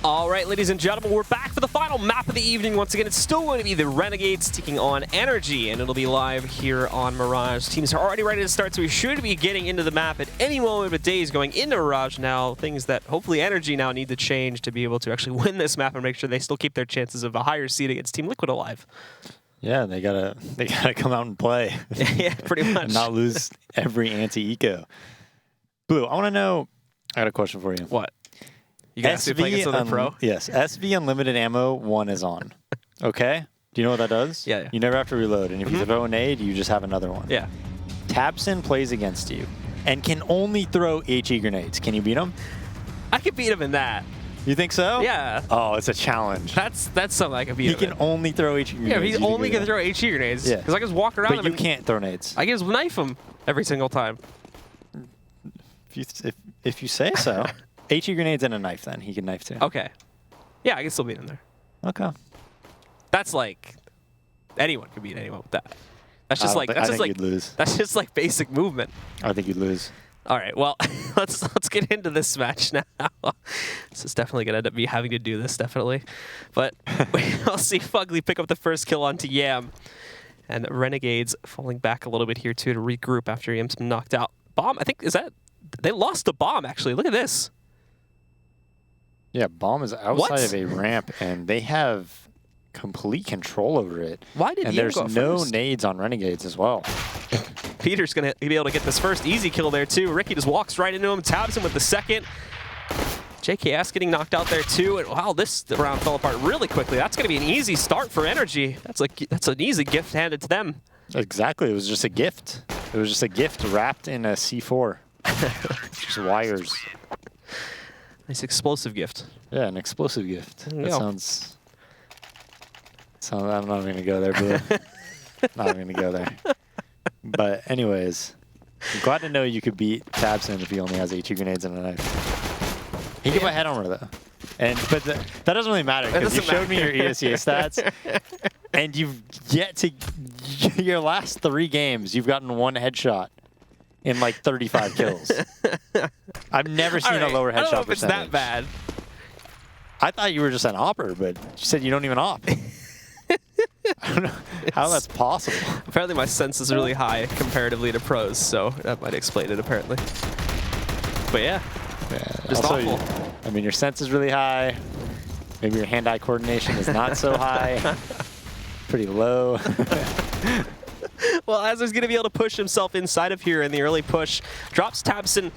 All right, ladies and gentlemen, we're back for the final map of the evening. Once again, it's still going to be the Renegades taking on NRG, and it'll be live here on Mirage. Teams are already ready to start, so we should be getting into the map at any moment, but Days going into Mirage now, things that hopefully NRG now need to change to be able to actually win this map and make sure they still keep their chances of a higher seed against Team Liquid alive. Yeah, they gotta come out and play. Yeah, pretty much. And not lose every anti-eco. Blue, I want to know, I got a question for you. What? You guys play against another pro? Yes, SV Unlimited Ammo 1 is on. Okay? Do you know what that does? Yeah. You never have to reload, and if you throw a nade, you just have another one. Yeah. Tabson plays against you and can only throw HE grenades. Can you beat him? I could beat him in that. You think so? Yeah. Oh, it's a challenge. That's something I could beat him He can only throw HE grenades. Yeah, if he's only going to throw HE grenades. Yeah. Because I can just walk around but him. you can't throw nades. I can just knife him every single time. If you say so. HE grenades and a knife, then. He can knife too. Okay. Yeah, I can still beat him there. Okay. That's like... Anyone can beat anyone with that. That's just like... I think you'd lose. That's just like basic movement. I think you'd lose. All right, well, let's get into this match now. This is definitely going to end up me having to do this, definitely. But I'll see Fugly pick up the first kill onto Yam. And Renegades falling back a little bit here, too, to regroup after Yam's been knocked out. Bomb, I think, is that... They lost the bomb, actually. Look at this. Yeah, bomb is outside of a ramp, and they have complete control over it. Why did And Yam there's go no first? nades on Renegades as well. Peter's going to be able to get this first easy kill there, too. Ricky just walks right into him, tabs him with the second. JKS getting knocked out there, too. And wow, this round fell apart really quickly. That's going to be an easy start for NRG. That's an easy gift handed to them. Exactly. It was just a gift. It was just a gift wrapped in a C4. Just wires. Nice explosive gift. Yeah, an explosive gift. That Yeah. sounds... I'm not going to go there, Blue. Not going to go there. But anyways, I'm glad to know you could beat Tabson if he only has HE grenades and a knife. He can put head armor though, but that doesn't really matter because you showed me your ESEA stats, and you've yet to your last 3 games you've gotten 1 headshot in like 35 kills. I've never seen a lower headshot I don't know if it's percentage. that bad. I thought you were just an opper, but you said you don't even op. I don't know how that's possible. Apparently my sense is really high comparatively to pros, so that might explain it apparently. But yeah, just also, awful. I mean, your sense is really high. Maybe your hand-eye coordination is not so high. Pretty low. Well, Azur's going to be able to push himself inside of here in the early push. Drops Tabson,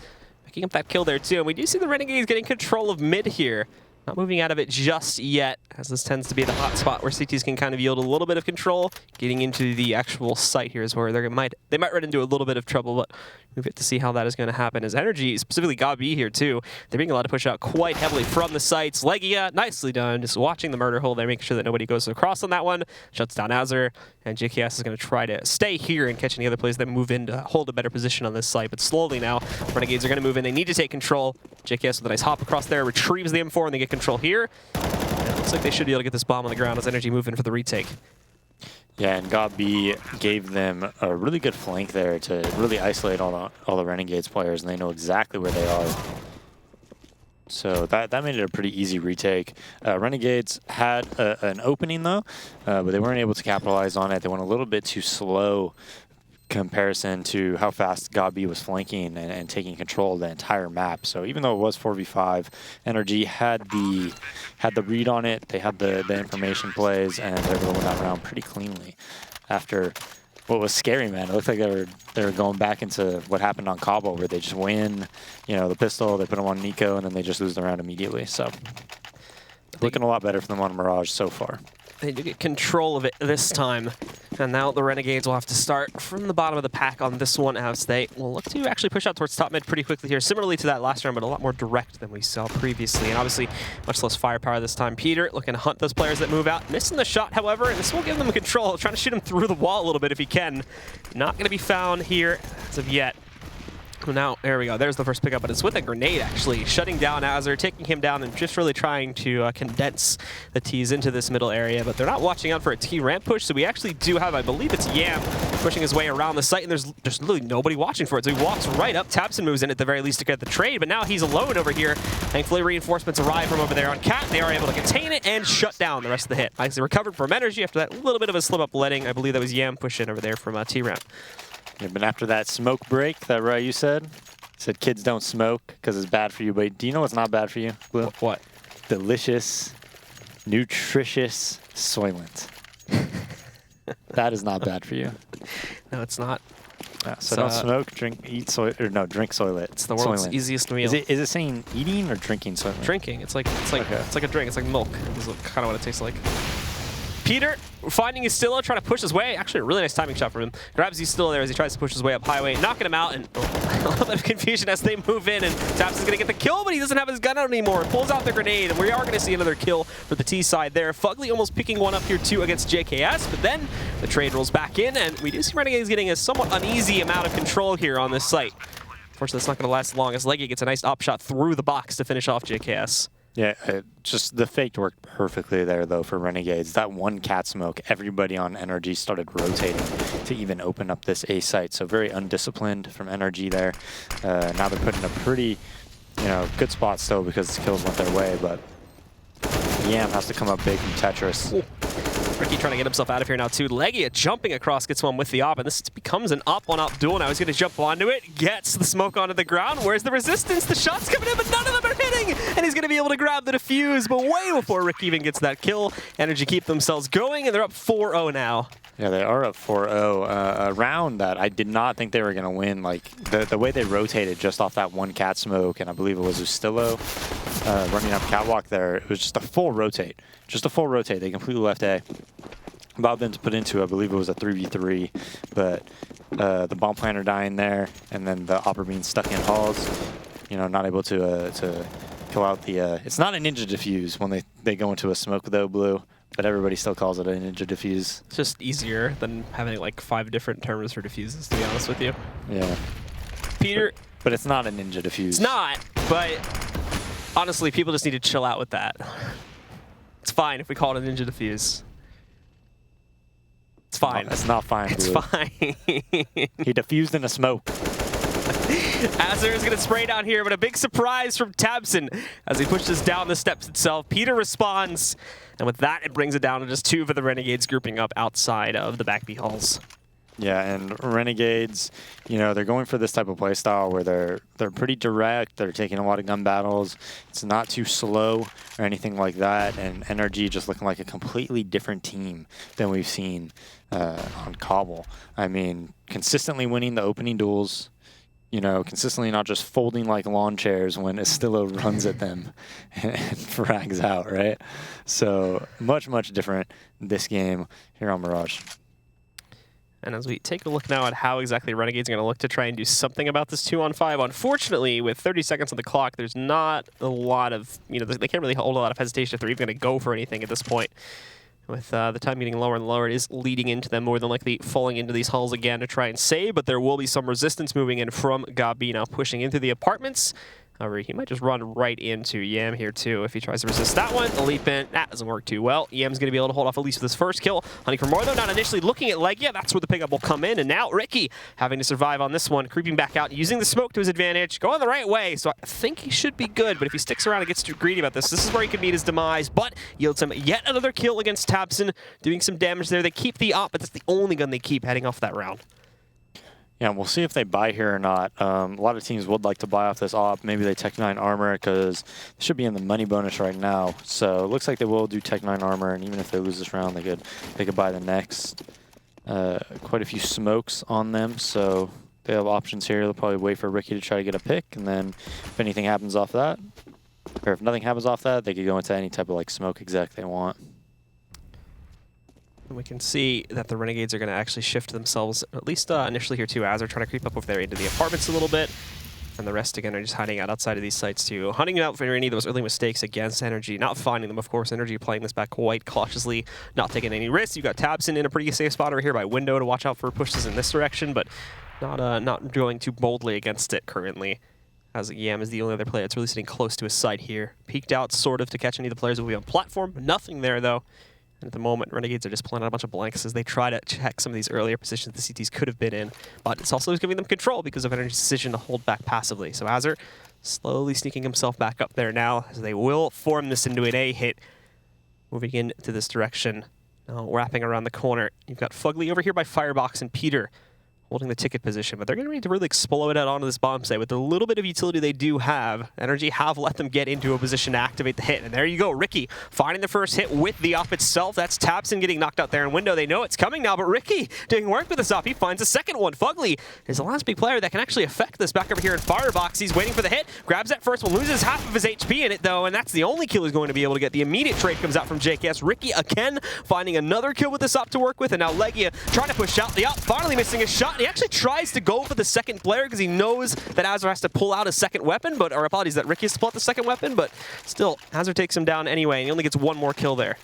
picking up that kill there too. And we do see the Renegades getting control of mid here. Not moving out of it just yet, as this tends to be the hot spot where CTs can kind of yield a little bit of control. Getting into the actual site here is where they might run into a little bit of trouble, but we get to see how that is going to happen. As NRG, specifically Gabi here too, they're being allowed to push out quite heavily from the sites. Legia, nicely done, just watching the murder hole there, making sure that nobody goes across on that one. Shuts down Azur, and JKS is going to try to stay here and catch any other players that move in to hold a better position on this site. But slowly now, Renegades are going to move in. They need to take control. JKS with a nice hop across there, retrieves the M4, and they get control here. And it looks like they should be able to get this bomb on the ground as NRG move in for the retake. Yeah, and Gabi gave them a really good flank there to really isolate all the Renegades players, and they know exactly where they are. So that made it a pretty easy retake. Renegades had an opening though, but they weren't able to capitalize on it. They went a little bit too slow comparison to how fast Gabi was flanking and taking control of the entire map. So even though it was 4v5, NRG had the read on it, they had the information plays, and they were able to win that round pretty cleanly. After what was scary, man, it looked like they were going back into what happened on Cabo, where they just win, you know, the pistol, they put them on Nico, and then they just lose the round immediately. So looking a lot better for them on Mirage so far. They do get control of it this time. And now the Renegades will have to start from the bottom of the pack on this one as they will look to actually push out towards top mid pretty quickly here. Similarly to that last round, but a lot more direct than we saw previously. And obviously, much less firepower this time. Peter looking to hunt those players that move out. Missing the shot, however, and this will give them control. Trying to shoot him through the wall a little bit if he can. Not going to be found here as of yet. Well, now, there we go. There's the first pickup, but it's with a grenade, actually, shutting down Azure, taking him down, and just really trying to condense the T's into this middle area. But they're not watching out for a T ramp push, so we actually do have, I believe it's Yam, pushing his way around the site, and there's literally nobody watching for it. So he walks right up. Tabson moves in at the very least to get the trade, but now he's alone over here. Thankfully, reinforcements arrive from over there on Cat. They are able to contain it and shut down the rest of the hit. Nicely recovered from NRG after that little bit of a slip-up letting. I believe that was Yam push in over there from T ramp. Yeah, but after that smoke break that you said kids don't smoke because it's bad for you, but do you know what's not bad for you, Blue? What? Delicious, nutritious Soylent. That is not bad for you. No, it's not. Yeah, so don't smoke, drink Soylent. It's the world's easiest meal. Is it saying eating or drinking Soylent? Drinking. It's like a drink. It's like milk. This is kind of what it tastes like. Peter finding Estilo, trying to push his way. Actually, a really nice timing shot from him. Grabs Estilo there as he tries to push his way up highway, knocking him out, and a little bit of confusion as they move in, and Taps is going to get the kill, but he doesn't have his gun out anymore. Pulls out the grenade, and we are going to see another kill for the T side there. Fugly almost picking one up here, too, against JKS, but then the trade rolls back in, and we do see Renegades getting a somewhat uneasy amount of control here on this site. Unfortunately, it's not going to last long as Leggy gets a nice op shot through the box to finish off JKS. Yeah, just the fake worked perfectly there, though, for Renegades. That one cat smoke, everybody on NRG started rotating to even open up this A site. So very undisciplined from NRG there. Now they're put in a pretty, good spot still because the kills went their way, but Yam has to come up big from Tetris. Ooh. Ricky trying to get himself out of here now, too. Leggy jumping across, gets one with the op, and this becomes an op-on-op duel. Now he's going to jump onto it, gets the smoke onto the ground. Where's the resistance? The shot's coming in, but none of them are hitting! And he's going to be able to grab the defuse, but way before Ricky even gets that kill. NRG keep themselves going, and they're up 4-0 now. Yeah, they are up 4-0. A round that I did not think they were going to win. Like, the way they rotated just off that one cat smoke, and I believe it was Ustillo running up catwalk there, it was just a full rotate. Just a full rotate. They completely left A. Allowed them to put into, I believe it was a 3v3, but the bomb planter dying there, and then the opera being stuck in halls, not able to kill out the... it's not a ninja defuse when they go into a smoke, though, Blue, but everybody still calls it a ninja defuse. It's just easier than having like 5 different terms for defuses, to be honest with you. Yeah. Peter... But it's not a ninja defuse. It's not, but honestly, people just need to chill out with that. It's fine if we call it a ninja defuse. It's fine. It's not fine, It's Blue. fine. He defused in a smoke. Azure is going to spray down here, but a big surprise from Tabson as he pushes down the steps itself. Peter responds, and with that, it brings it down to just 2 for the Renegades grouping up outside of the back B halls. Yeah, and Renegades, they're going for this type of play style where they're pretty direct. They're taking a lot of gun battles. It's not too slow or anything like that. And NRG just looking like a completely different team than we've seen on Cobble. I mean, consistently winning the opening duels. Consistently not just folding like lawn chairs when Estillo runs at them and frags out, right? So much, much different this game here on Mirage. And as we take a look now at how exactly Renegades are going to look to try and do something about this 2-on-5, unfortunately, with 30 seconds on the clock, there's not a lot of, they can't really hold a lot of hesitation if they're even going to go for anything at this point. With the time getting lower and lower, it is leading into them more than likely falling into these halls again to try and save, but there will be some resistance moving in from Gabi now pushing into the apartments. However, he might just run right into Yam here, too, if he tries to resist that one. The leap in, that doesn't work too well. Yam's going to be able to hold off at least with his first kill. Hunting for more, though, not initially looking at Leg. Yeah, that's where the pickup will come in. And now Ricky having to survive on this one, creeping back out, using the smoke to his advantage, going the right way. So I think he should be good, but if he sticks around and gets too greedy about this is where he could meet his demise, but yields him yet another kill against Tabson, doing some damage there. They keep the op, but that's the only gun they keep heading off that round. Yeah, we'll see if they buy here or not. A lot of teams would like to buy off this op. Maybe they Tech 9 armor because they should be in the money bonus right now. So it looks like they will do Tech 9 armor, and even if they lose this round, they could buy the next. Quite a few smokes on them, so they have options here. They'll probably wait for Ricky to try to get a pick, and then if anything happens off that, or if nothing happens off that, they could go into any type of like smoke exec they want. And we can see that the Renegades are going to actually shift themselves, at least initially here too, as they're trying to creep up over there into the apartments a little bit. And the rest, again, are just hiding out outside of these sites, too. Hunting out for any of those early mistakes against NRG. Not finding them, of course. NRG playing this back quite cautiously, not taking any risks. You've got tabseN in a pretty safe spot over here by window to watch out for pushes in this direction, but not going too boldly against it currently. As Yam is the only other player that's really sitting close to his side here. Peeked out, sort of, to catch any of the players who will be on platform. Nothing there, though. And at the moment, Renegades are just pulling out a bunch of blanks as they try to check some of these earlier positions the CTs could have been in. But it's also giving them control because of NRG's decision to hold back passively. So Azur slowly sneaking himself back up there now as they will form this into an A hit. Moving into this direction. Now wrapping around the corner. You've got Fugly over here by Firebox and Peter holding the ticket position, but they're going to need to really explode out onto this bomb site with the little bit of utility they do have. NRG have let them get into a position to activate the hit, and there you go. Riki finding the first hit with the op itself. That's tabseN getting knocked out there in window. They know it's coming now, but Riki doing work with this op. He finds a second one. Fugly is the last big player that can actually affect this back over here in Firebox. He's waiting for the hit, grabs that first one, loses half of his HP in it though, and that's the only kill he's going to be able to get. The immediate trade comes out from JKS. Riki again finding another kill with this op to work with, and now Legia trying to push out. The op finally missing a shot, and he actually tries to go for the second player because he knows that Azur has to pull out a second weapon, or apologies, that Riki has to pull out the second weapon, but still, Azur takes him down anyway, and he only gets one more kill there.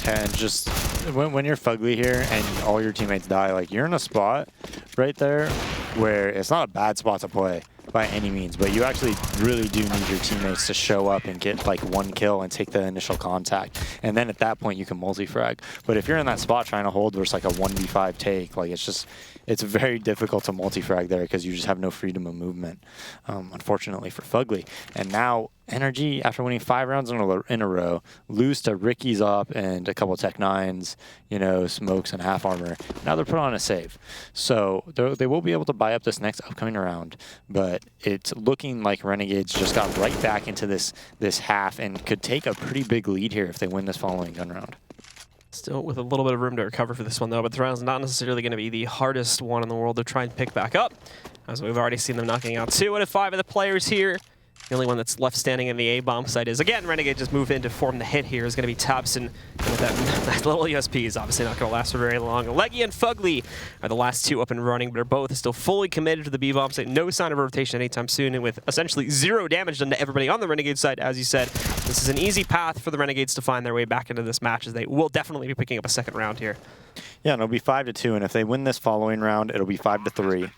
And just when you're Fugly here and all your teammates die, like, you're in a spot right there where it's not a bad spot to play by any means, but you actually really do need your teammates to show up and get like one kill and take the initial contact, and then at that point you can multi-frag. But if you're in that spot trying to hold versus like a 1v5 take, like, it's very difficult to multi-frag there because you just have no freedom of movement, unfortunately for Fugly. And now NRG, after winning 5 rounds in a row, lose to Riki's op and a couple of Tech 9s, you know, smokes and half armor. Now they're put on a save. So they will be able to buy up this next upcoming round, but it's looking like Renegades just got right back into this half and could take a pretty big lead here if they win this following gun round. Still with a little bit of room to recover for this one, though, but the round's not necessarily going to be the hardest one in the world to try and pick back up, as we've already seen them knocking out 2 out of 5 of the players here. The only one that's left standing in the A-bomb site is, again, Renegade just move in to form the hit here. Is going to be tabseN, and with that little ESP is obviously not going to last for very long. Legia and Fugly are the last 2 up and running, but are both still fully committed to the B-bomb site. No sign of rotation anytime soon, and with essentially 0 damage done to everybody on the Renegade side, as you said, this is an easy path for the Renegades to find their way back into this match, as they will definitely be picking up a second round here. Yeah, and it'll be 5-2, and if they win this following round, it'll be 5-3.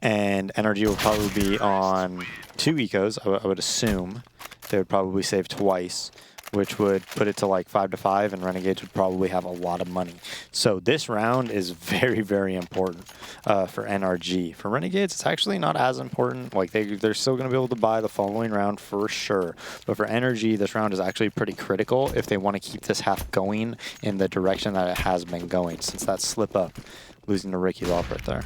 And NRG will probably be on 2 ecos, I would assume. They would probably save twice, which would put it to like 5-5, and Renegades would probably have a lot of money. So this round is very, very important for NRG. For Renegades, it's actually not as important. Like, they're still going to be able to buy the following round for sure. But for NRG, this round is actually pretty critical if they want to keep this half going in the direction that it has been going, since that slip up, losing to Riki's off right there.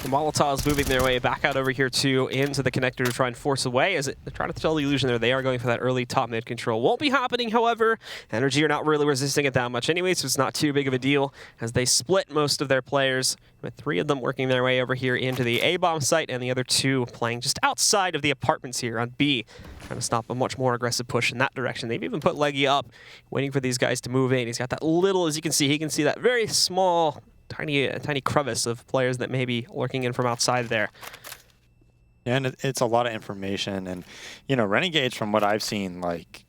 The Molotovs moving their way back out over here, too, into the connector to try and force away. As they're trying to tell the illusion there, they are going for that early top-mid control. Won't be happening, however. NRG are not really resisting it that much anyway, so it's not too big of a deal, as they split most of their players, with 3 of them working their way over here into the A-bomb site, and the other 2 playing just outside of the apartments here on B, trying to stop a much more aggressive push in that direction. They've even put Legia up, waiting for these guys to move in. He's got that little, as you can see, he can see that very small, tiny crevice of players that may be lurking in from outside there. And it's a lot of information, and, you know, Renegades, from what I've seen, like,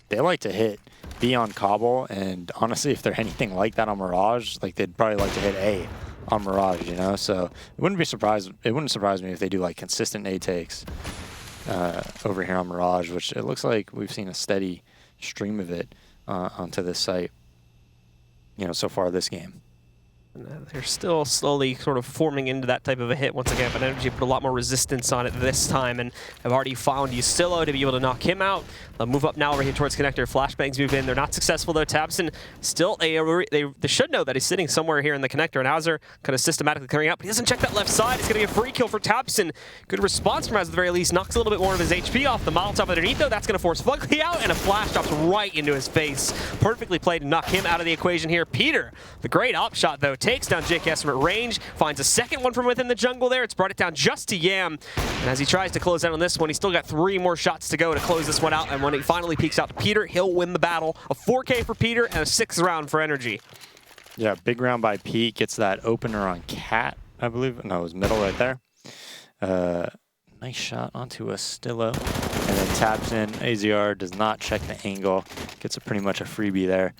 they like to hit B on Cobble, and honestly, if they're anything like that on Mirage, like, they'd probably like to hit A on Mirage, you know? So it wouldn't surprise me if they do like consistent A takes over here on Mirage, which it looks like we've seen a steady stream of it onto this site, you know, so far this game. They're still slowly sort of forming into that type of a hit once again, but NRG put a lot more resistance on it this time, and have already found tabseN to be able to knock him out. They'll move up now over here towards connector. Flashbangs move in. They're not successful though. tabseN still, they should know that he's sitting somewhere here in the connector, and Azur kind of systematically clearing out, but he doesn't check that left side. It's going to be a free kill for tabseN. Good response from Azur at the very least. Knocks a little bit more of his HP off. The Molotov underneath though, that's going to force Fugly out, and a flash drops right into his face. Perfectly played to knock him out of the equation here. Peter, the great op shot though, takes down JKS from at range, finds a second one from within the jungle there. It's brought it down just to Yam, and as he tries to close out on this one, he's still got 3 more shots to go to close this one out, and when he finally peeks out to Peter, he'll win the battle. A 4K for Peter and a 6th round for NRG. Yeah, big round by Pete. Gets that opener on Cat, I believe. No, it was middle right there. Nice shot onto a Stillo. And then taps in. AZR does not check the angle. Gets pretty much a freebie there.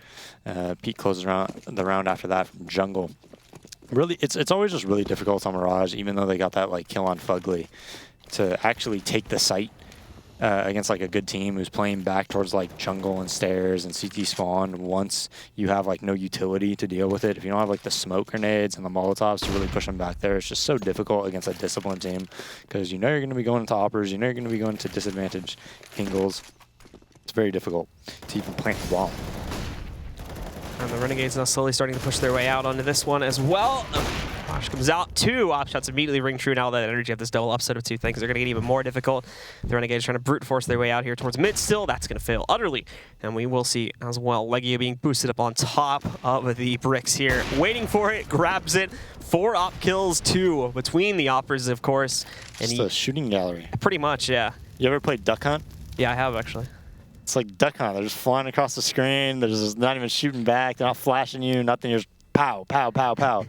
Pete closes the round after that from jungle. Really, it's always just really difficult on Mirage, even though they got that like kill on Fugly, to actually take the site against like a good team who's playing back towards like jungle and stairs and CT spawn. Once you have like no utility to deal with it, if you don't have like the smoke grenades and the molotovs to really push them back there, it's just so difficult against a disciplined team because you know you're going to be going into oppers, you know you're going to be going into disadvantage angles. It's very difficult to even plant the wall. And the Renegades now slowly starting to push their way out onto this one as well. Flash comes out. 2 op shots immediately ring true. Now that NRG have this double upset of 2 things, they're going to get even more difficult. The Renegades trying to brute force their way out here towards mid still. That's going to fail utterly. And we will see as well Legia being boosted up on top of the bricks here. Waiting for it. Grabs it. 4 op kills, 2 between the oppers, of course. And It's a shooting gallery. Pretty much, yeah. You ever played Duck Hunt? Yeah, I have actually. It's like Duck Hunt. They're just flying across the screen. They're just not even shooting back. They're not flashing you. Nothing. You're just pow, pow, pow, pow.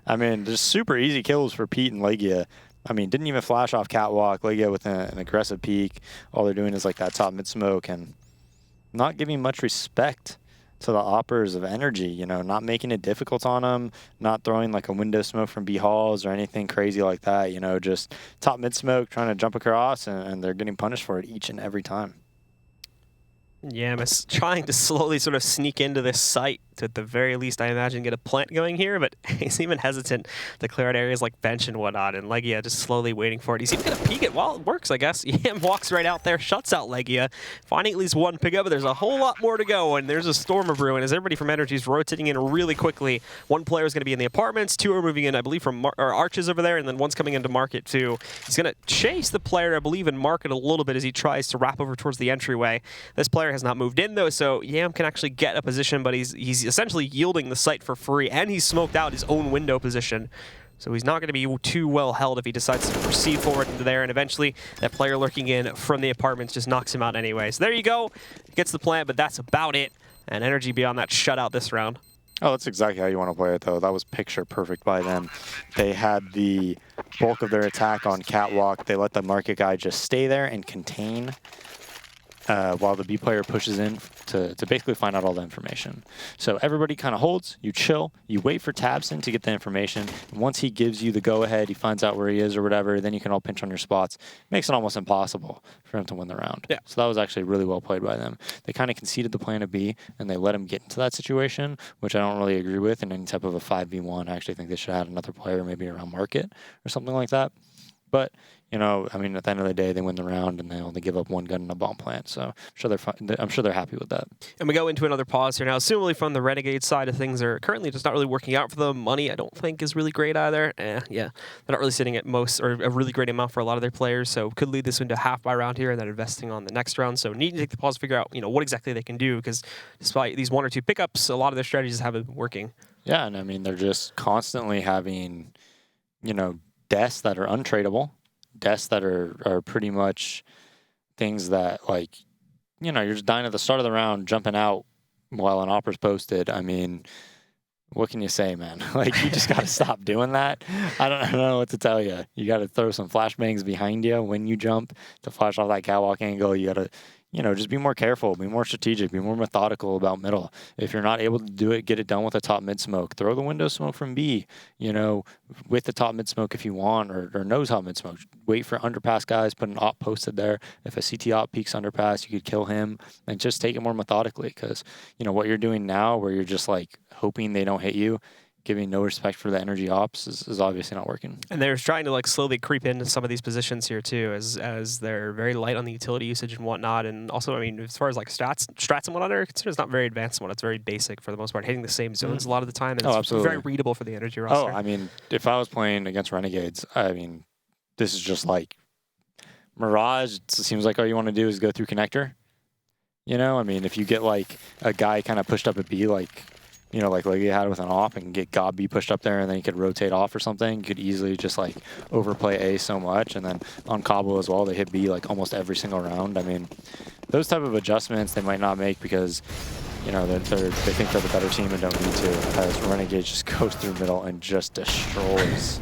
I mean, just super easy kills for Pete and Legia. I mean, didn't even flash off catwalk. Legia with an aggressive peek. All they're doing is like that top mid smoke and not giving much respect to the oppers of NRG. You know, not making it difficult on them. Not throwing like a window smoke from B halls or anything crazy like that. You know, just top mid smoke, trying to jump across, and they're getting punished for it each and every time. Yeah, I'm trying to slowly sort of sneak into this site to, at the very least, I imagine, get a plant going here, but he's even hesitant to clear out areas like bench and whatnot, and Legia just slowly waiting for it. He's even going to peek it while it works, I guess. Yam walks right out there, shuts out Legia, finding at least 1 pickup, but there's a whole lot more to go, and there's a storm of ruin as everybody from NRG is rotating in really quickly. 1 player is going to be in the apartments, 2 are moving in, I believe, from Arches over there, and then 1's coming into Market, too. He's going to chase the player, I believe, in Market a little bit as he tries to wrap over towards the entryway. This player has not moved in, though, so Yam can actually get a position, but he's essentially yielding the site for free, and he's smoked out his own window position. So he's not going to be too well held if he decides to proceed forward into there, and eventually that player lurking in from the apartments just knocks him out anyway. So there you go. Gets the plant, but that's about it. And NRG beyond that shutout this round. Oh, that's exactly how you want to play it, though. That was picture perfect by them. They had the bulk of their attack on catwalk. They let the market guy just stay there and contain while the B player pushes in to basically find out all the information. So everybody kind of holds, you chill, you wait for Tabson to get the information. And once he gives you the go-ahead, he finds out where he is or whatever, then you can all pinch on your spots. Makes it almost impossible for him to win the round. Yeah. So that was actually really well played by them. They kind of conceded the plan of B, and they let him get into that situation, which I don't really agree with in any type of a 5v1. I actually think they should have had another player maybe around Market or something like that. But, you know, I mean, at the end of the day, they win the round and they only give up 1 gun and a bomb plant. So I'm sure they're happy with that. And we go into another pause here now. Assumably from the Renegade side of things are currently just not really working out for them. Money, I don't think, is really great either. Yeah, they're not really sitting at most or a really great amount for a lot of their players. So could lead this into a half buy round here and then investing on the next round. So need to take the pause to figure out, you know, what exactly they can do, because despite these 1 or 2 pickups, a lot of their strategies haven't been working. Yeah, and I mean, they're just constantly having, you know, deaths that are untradeable. Deaths that are pretty much things that, like, you know, you're just dying at the start of the round, jumping out while an opera's posted. I mean, what can you say, man? Like, you just got to stop doing that. I don't know what to tell you. You got to throw some flashbangs behind you when you jump to flash off that catwalk angle. You got to, you know, just be more careful, be more strategic, be more methodical about middle. If you're not able to do it, get it done with a top mid smoke. Throw the window smoke from B, you know, with the top mid smoke if you want, or nose top mid smoke. Wait for underpass guys, put an op posted there. If a CT op peeks underpass, you could kill him, and just take it more methodically, because, you know, what you're doing now where you're just like hoping they don't hit you, giving no respect for the NRG ops is obviously not working. And they're trying to like slowly creep into some of these positions here too, as they're very light on the utility usage and whatnot. And also, I mean, as far as like strats and whatnot are considered, it's not very advanced one. It's very basic for the most part, hitting the same zones a lot of the time. And it's very readable for the NRG roster. Oh, I mean, if I was playing against Renegades, I mean, this is just like Mirage. It seems like all you want to do is go through connector. You know, I mean, if you get like a guy kind of pushed up at B, like, you know, like Legia had with an op, and get God B pushed up there, and then you could rotate off or something. You could easily just like overplay A so much, and then on Cabo as well, they hit B like almost every single round. I mean, those type of adjustments they might not make because, you know, they think they're the better team and don't need to, as Renegades just goes through middle and just destroys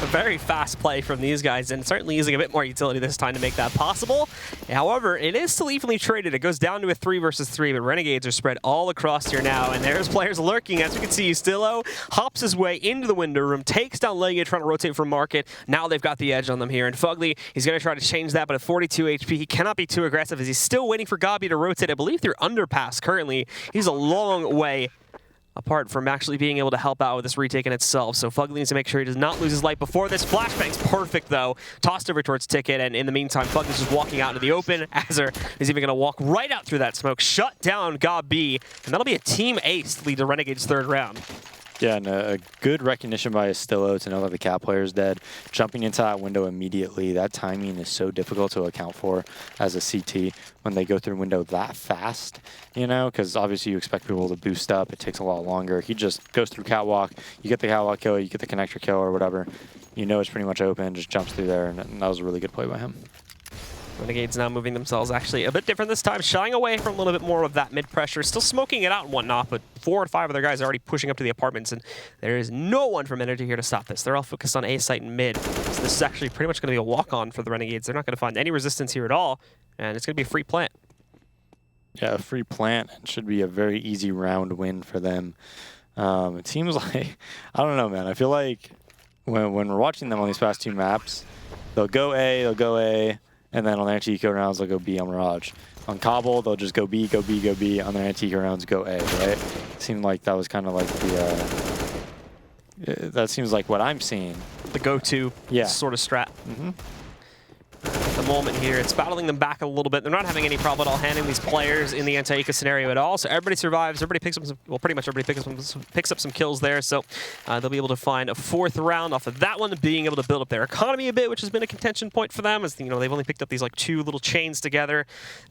A very fast play from these guys, and certainly using a bit more utility this time to make that possible. However, it is still evenly traded. It goes down to a 3 versus 3, but Renegades are spread all across here now, and there's players lurking. As we can see, Ustillo hops his way into the window room, takes down Legia, trying to rotate from Market. Now they've got the edge on them here, and Fugly, he's going to try to change that, but at 42 HP, he cannot be too aggressive as he's still waiting for Gabi to rotate, I believe, through underpass currently. He's a long way apart from actually being able to help out with this retake in itself. So Fugly needs to make sure he does not lose his light before this. Flashbang's perfect, though. Tossed over towards Ticket, and in the meantime, Fugly's just walking out into the open. Azur is even going to walk right out through that smoke, shut down Gabi, and that'll be a team ace to lead the Renegades' third round. Yeah, and a good recognition by Ustillo to know that the cat player is dead. Jumping into that window immediately, that timing is so difficult to account for as a CT when they go through window that fast, you know, because obviously you expect people to boost up. It takes a lot longer. He just goes through catwalk. You get the catwalk kill, you get the connector kill or whatever. You know it's pretty much open, just jumps through there, and that was a really good play by him. Renegades now moving themselves actually a bit different this time, shying away from a little bit more of that mid-pressure, still smoking it out and whatnot, but 4 or 5 of their guys are already pushing up to the apartments, and there is no one from NRG here to stop this. They're all focused on A site and mid, so this is actually pretty much going to be a walk-on for the Renegades. They're not going to find any resistance here at all, and it's going to be a free plant. Yeah, a free plant should be a very easy round win for them. It seems like, I don't know, man. I feel like when we're watching them on these past 2 maps, they'll go A, and then on their anti-eco rounds, they'll go B on Mirage. On Cobble, they'll just go B, go B, go B. On their anti-eco rounds, go A, right? It seemed like that was kind of like the... that seems like what I'm seeing. The go-to sort of strat. Mm-hmm. At the moment here, it's battling them back a little bit. They're not having any problem at all handling these players in the anti-eco scenario at all. So everybody survives. Everybody picks up some, well, pretty much everybody picks up some kills there. So they'll be able to find a 4th round off of that one, being able to build up their economy a bit, which has been a contention point for them. As you know, they've only picked up these like 2 little chains together.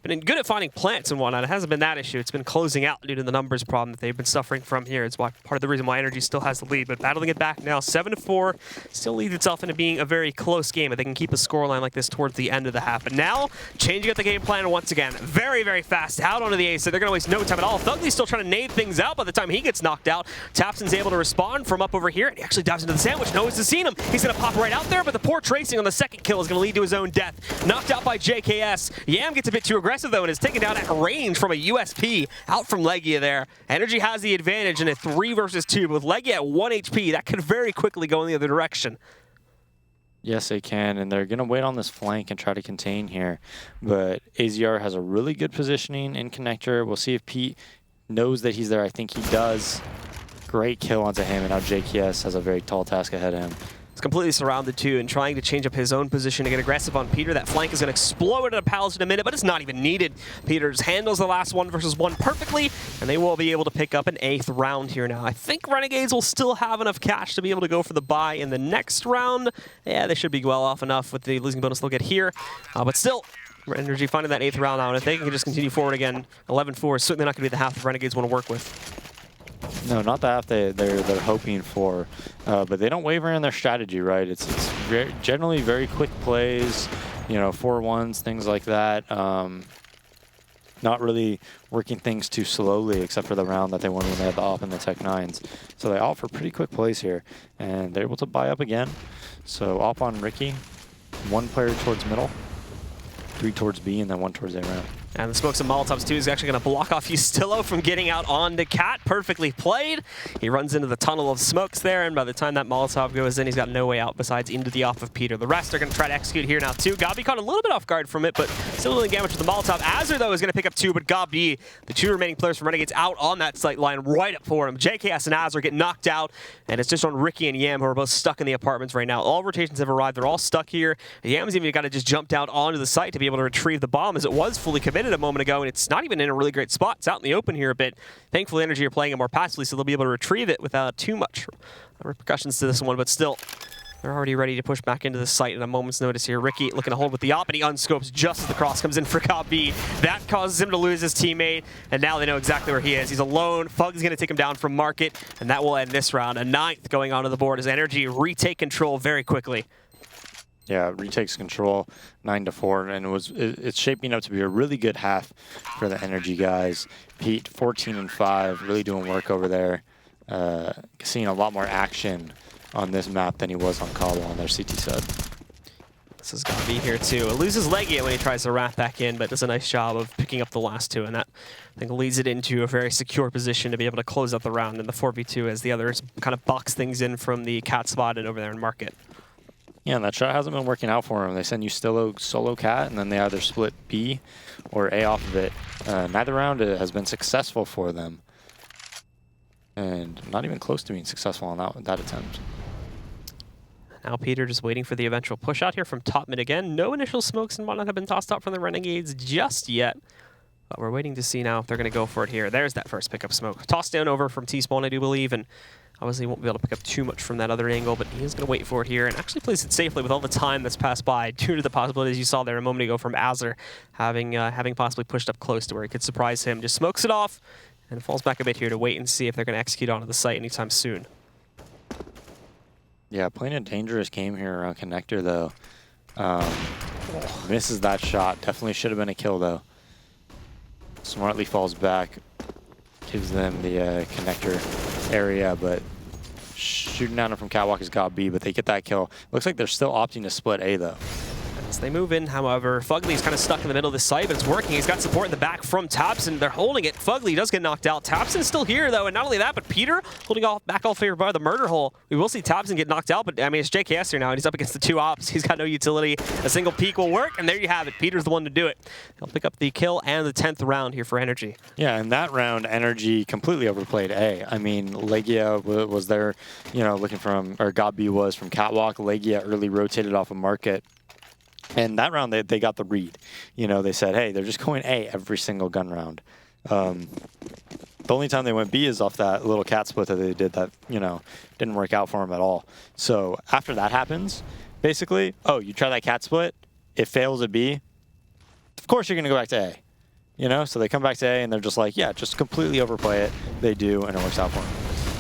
Been good at finding plants and whatnot. It hasn't been that issue. It's been closing out due to the numbers problem that they've been suffering from here. It's why part of the reason why NRG still has the lead. But battling it back now, 7-4, still leads itself into being a very close game. If they can keep a scoreline like this towards the end of the half. But now, changing up the game plan once again. Very, very fast out onto the ace. So they're going to waste no time at all. Fugly's still trying to nade things out by the time he gets knocked out. Tapson's able to respond from up over here, and he actually dives into the sandwich. No one's seen him. He's going to pop right out there, but the poor tracing on the second kill is going to lead to his own death. Knocked out by JKS. Yam gets a bit too aggressive, though, and is taken down at range from a USP out from Legia there. NRG has the advantage in a 3 versus 2, but with Legia at 1 HP, that could very quickly go in the other direction. Yes, they can, and they're going to wait on this flank and try to contain here. But AZR has a really good positioning in connector. We'll see if Pete knows that he's there. I think he does. Great kill onto him, and now JKS has a very tall task ahead of him. It's completely surrounded too, and trying to change up his own position to get aggressive on Peter. That flank is going to explode at a palace in a minute, but it's not even needed. Peters handles the last 1 versus 1 perfectly, and they will be able to pick up an 8th round here now. I think Renegades will still have enough cash to be able to go for the buy in the next round. Yeah, they should be well off enough with the losing bonus they'll get here, but still, NRG finding that 8th round now, and if they can just continue forward again, 11-4 is certainly not going to be the half the Renegades want to work with. No, not the half they're hoping for, but they don't waver in their strategy, right? It's generally very quick plays, you know, 4-1s, things like that. Not really working things too slowly, except for the round that they won when they had the AWP and the Tech 9s. So they opt for pretty quick plays here, and they're able to buy up again. So AWP on Ricky, 1 player towards middle, 3 towards B, and then 1 towards A round. And the smokes and Molotovs too is actually going to block off Ustillo from getting out onto Cat. Perfectly played. He runs into the tunnel of smokes there, and by the time that Molotov goes in, he's got no way out besides into the off of Peter. The rest are going to try to execute here now too. Gabi caught a little bit off guard from it, but still doing damage with the Molotov. Azur, though, is going to pick up 2, but Gabi, the 2 remaining players from Renegades, out on that sight line right up for him. JKS and Azur get knocked out, and it's just on Ricky and Yam, who are both stuck in the apartments right now. All rotations have arrived. They're all stuck here. Yam's even got to just jump down onto the site to be able to retrieve the bomb, as it was fully committed a moment ago, and it's not even in a really great spot. It's out in the open here a bit. Thankfully, NRG are playing it more passively, so they'll be able to retrieve it without too much repercussions to this one, but still, they're already ready to push back into the site at a moment's notice here. Ricky looking to hold with the op, and he unscopes just as the cross comes in for Gabi. That causes him to lose his teammate, and now they know exactly where he is. He's alone. Fug's going to take him down from Market, and that will end this round. A 9th going onto the board as NRG retake control very quickly. Yeah, retakes control 9-4, and it's shaping up to be a really good half for the NRG guys. Pete 14-5, really doing work over there, seeing a lot more action on this map than he was on Cabo on their CT side. This is going to be here too. It loses Legia when he tries to wrap back in, but does a nice job of picking up the last two, and that I think leads it into a very secure position to be able to close out the round in the 4v2 as the others kind of box things in from the cat spot and over there in market. Yeah, and that shot hasn't been working out for him. They send you solo cat, and then they either split B or A off of it. Neither round has been successful for them, and not even close to being successful on that attempt. Now Peter just waiting for the eventual push out here from top mid again. No initial smokes and whatnot have been tossed out from the Renegades just yet. But we're waiting to see now if they're going to go for it here. There's that first pickup smoke. Tossed down over from T-Spawn, I do believe, and obviously won't be able to pick up too much from that other angle, but he is going to wait for it here and actually plays it safely with all the time that's passed by due to the possibilities you saw there a moment ago from Azur having possibly pushed up close to where he could surprise him. Just smokes it off and falls back a bit here to wait and see if they're going to execute onto the site anytime soon. Yeah, playing a dangerous game here around Connector, though. Misses that shot. Definitely should have been a kill, though. Smartly falls back. Gives them the Connector area, but shooting down from Catwalk has got B, but they get that kill. Looks like they're still opting to split A, though. As they move in, however, Fugly's kind of stuck in the middle of the site, but it's working. He's got support in the back from Tabson. They're holding it. Fugly does get knocked out. Tabson's still here, though, and not only that, but Peter holding back all favor by the murder hole. We will see Tabson get knocked out, but I mean, it's JKS here now, and he's up against the two ops. He's got no utility. A single peek will work, and there you have it. Peter's the one to do it. He'll pick up the kill and the 10th round here for NRG. Yeah, and that round, NRG completely overplayed A. I mean, Legia was there, you know, looking from, or God B was from Catwalk. Legia early rotated off of Market. And that round, they got the read. You know, they said, hey, they're just going A every single gun round. The only time they went B is off that little cat split that they did that, you know, didn't work out for them at all. So after that happens, basically, oh, you try that cat split, it fails at B, of course you're going to go back to A. You know, so they come back to A and they're just like, yeah, just completely overplay it. They do, and it works out for them.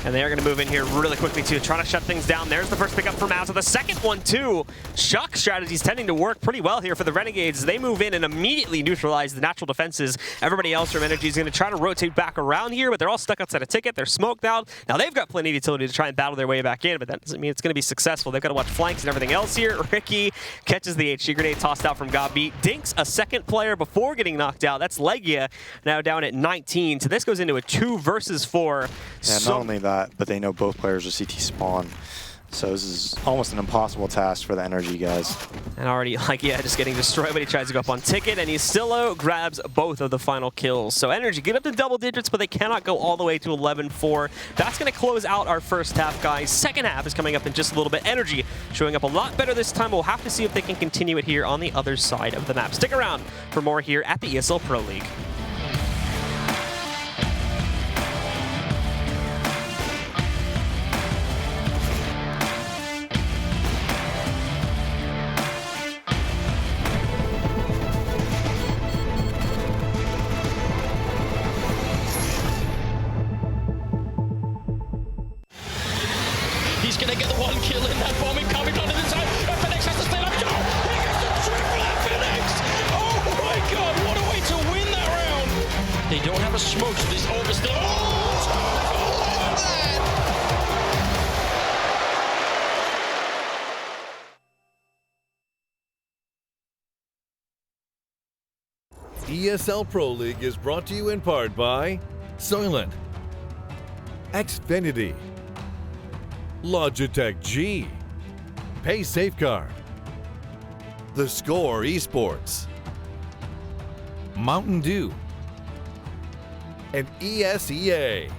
And they are going to move in here really quickly, too, trying to shut things down. There's the first pickup from Azur. The second one, too. Shock strategies tending to work pretty well here for the Renegades. They move in and immediately neutralize the natural defenses. Everybody else from NRG is going to try to rotate back around here, but they're all stuck outside a ticket. They're smoked out. Now, they've got plenty of utility to try and battle their way back in, but that doesn't mean it's going to be successful. They've got to watch flanks and everything else here. Ricky catches the HG grenade tossed out from Gabi. Dinks a second player before getting knocked out. That's Legia, now down at 19. So this goes into a 2 versus 4. Yeah, not only that, but they know both players are CT spawn. So this is almost an impossible task for the NRG guys. And already, like, yeah, just getting destroyed, but he tries to go up on ticket, and he still grabs both of the final kills. So NRG get up to double digits, but they cannot go all the way to 11-4. That's going to close out our first half, guys. Second half is coming up in just a little bit. NRG showing up a lot better this time. We'll have to see if they can continue it here on the other side of the map. Stick around for more here at the ESL Pro League. He's going to get the one kill in that bomb coming onto the side. FNX has to stay up. No! He gets the triple FNX! Oh my god, what a way to win that round! They don't have a smoke, so this over still. ESL Pro League is brought to you in part by Soylent, Xfinity, Logitech G, Pay Safeguard, The Score Esports, Mountain Dew, and ESEA.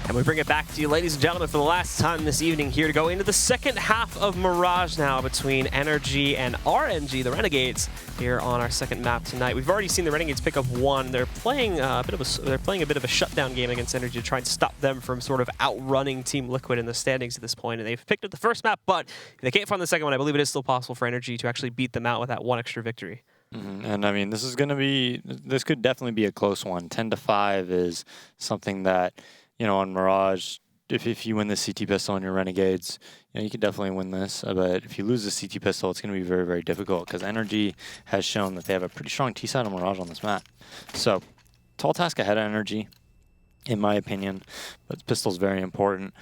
And we bring it back to you, ladies and gentlemen, for the last time this evening here to go into the second half of Mirage now between NRG and RNG, the Renegades, here on our second map tonight. We've already seen the Renegades pick up one. They're playing a bit of a shutdown game against NRG to try and stop them from sort of outrunning Team Liquid in the standings at this point. And they've picked up the first map, but if they can't find the second one, I believe it is still possible for NRG to actually beat them out with that one extra victory. And I mean, this could definitely be a close one. 10-5 is something that, you know, on Mirage, if you win the CT pistol on your Renegades, you know, you can definitely win this. But if you lose the CT pistol, it's going to be very, very difficult because NRG has shown that they have a pretty strong T-side and Mirage on this map. So, tall task ahead of NRG, in my opinion. But pistol's very important.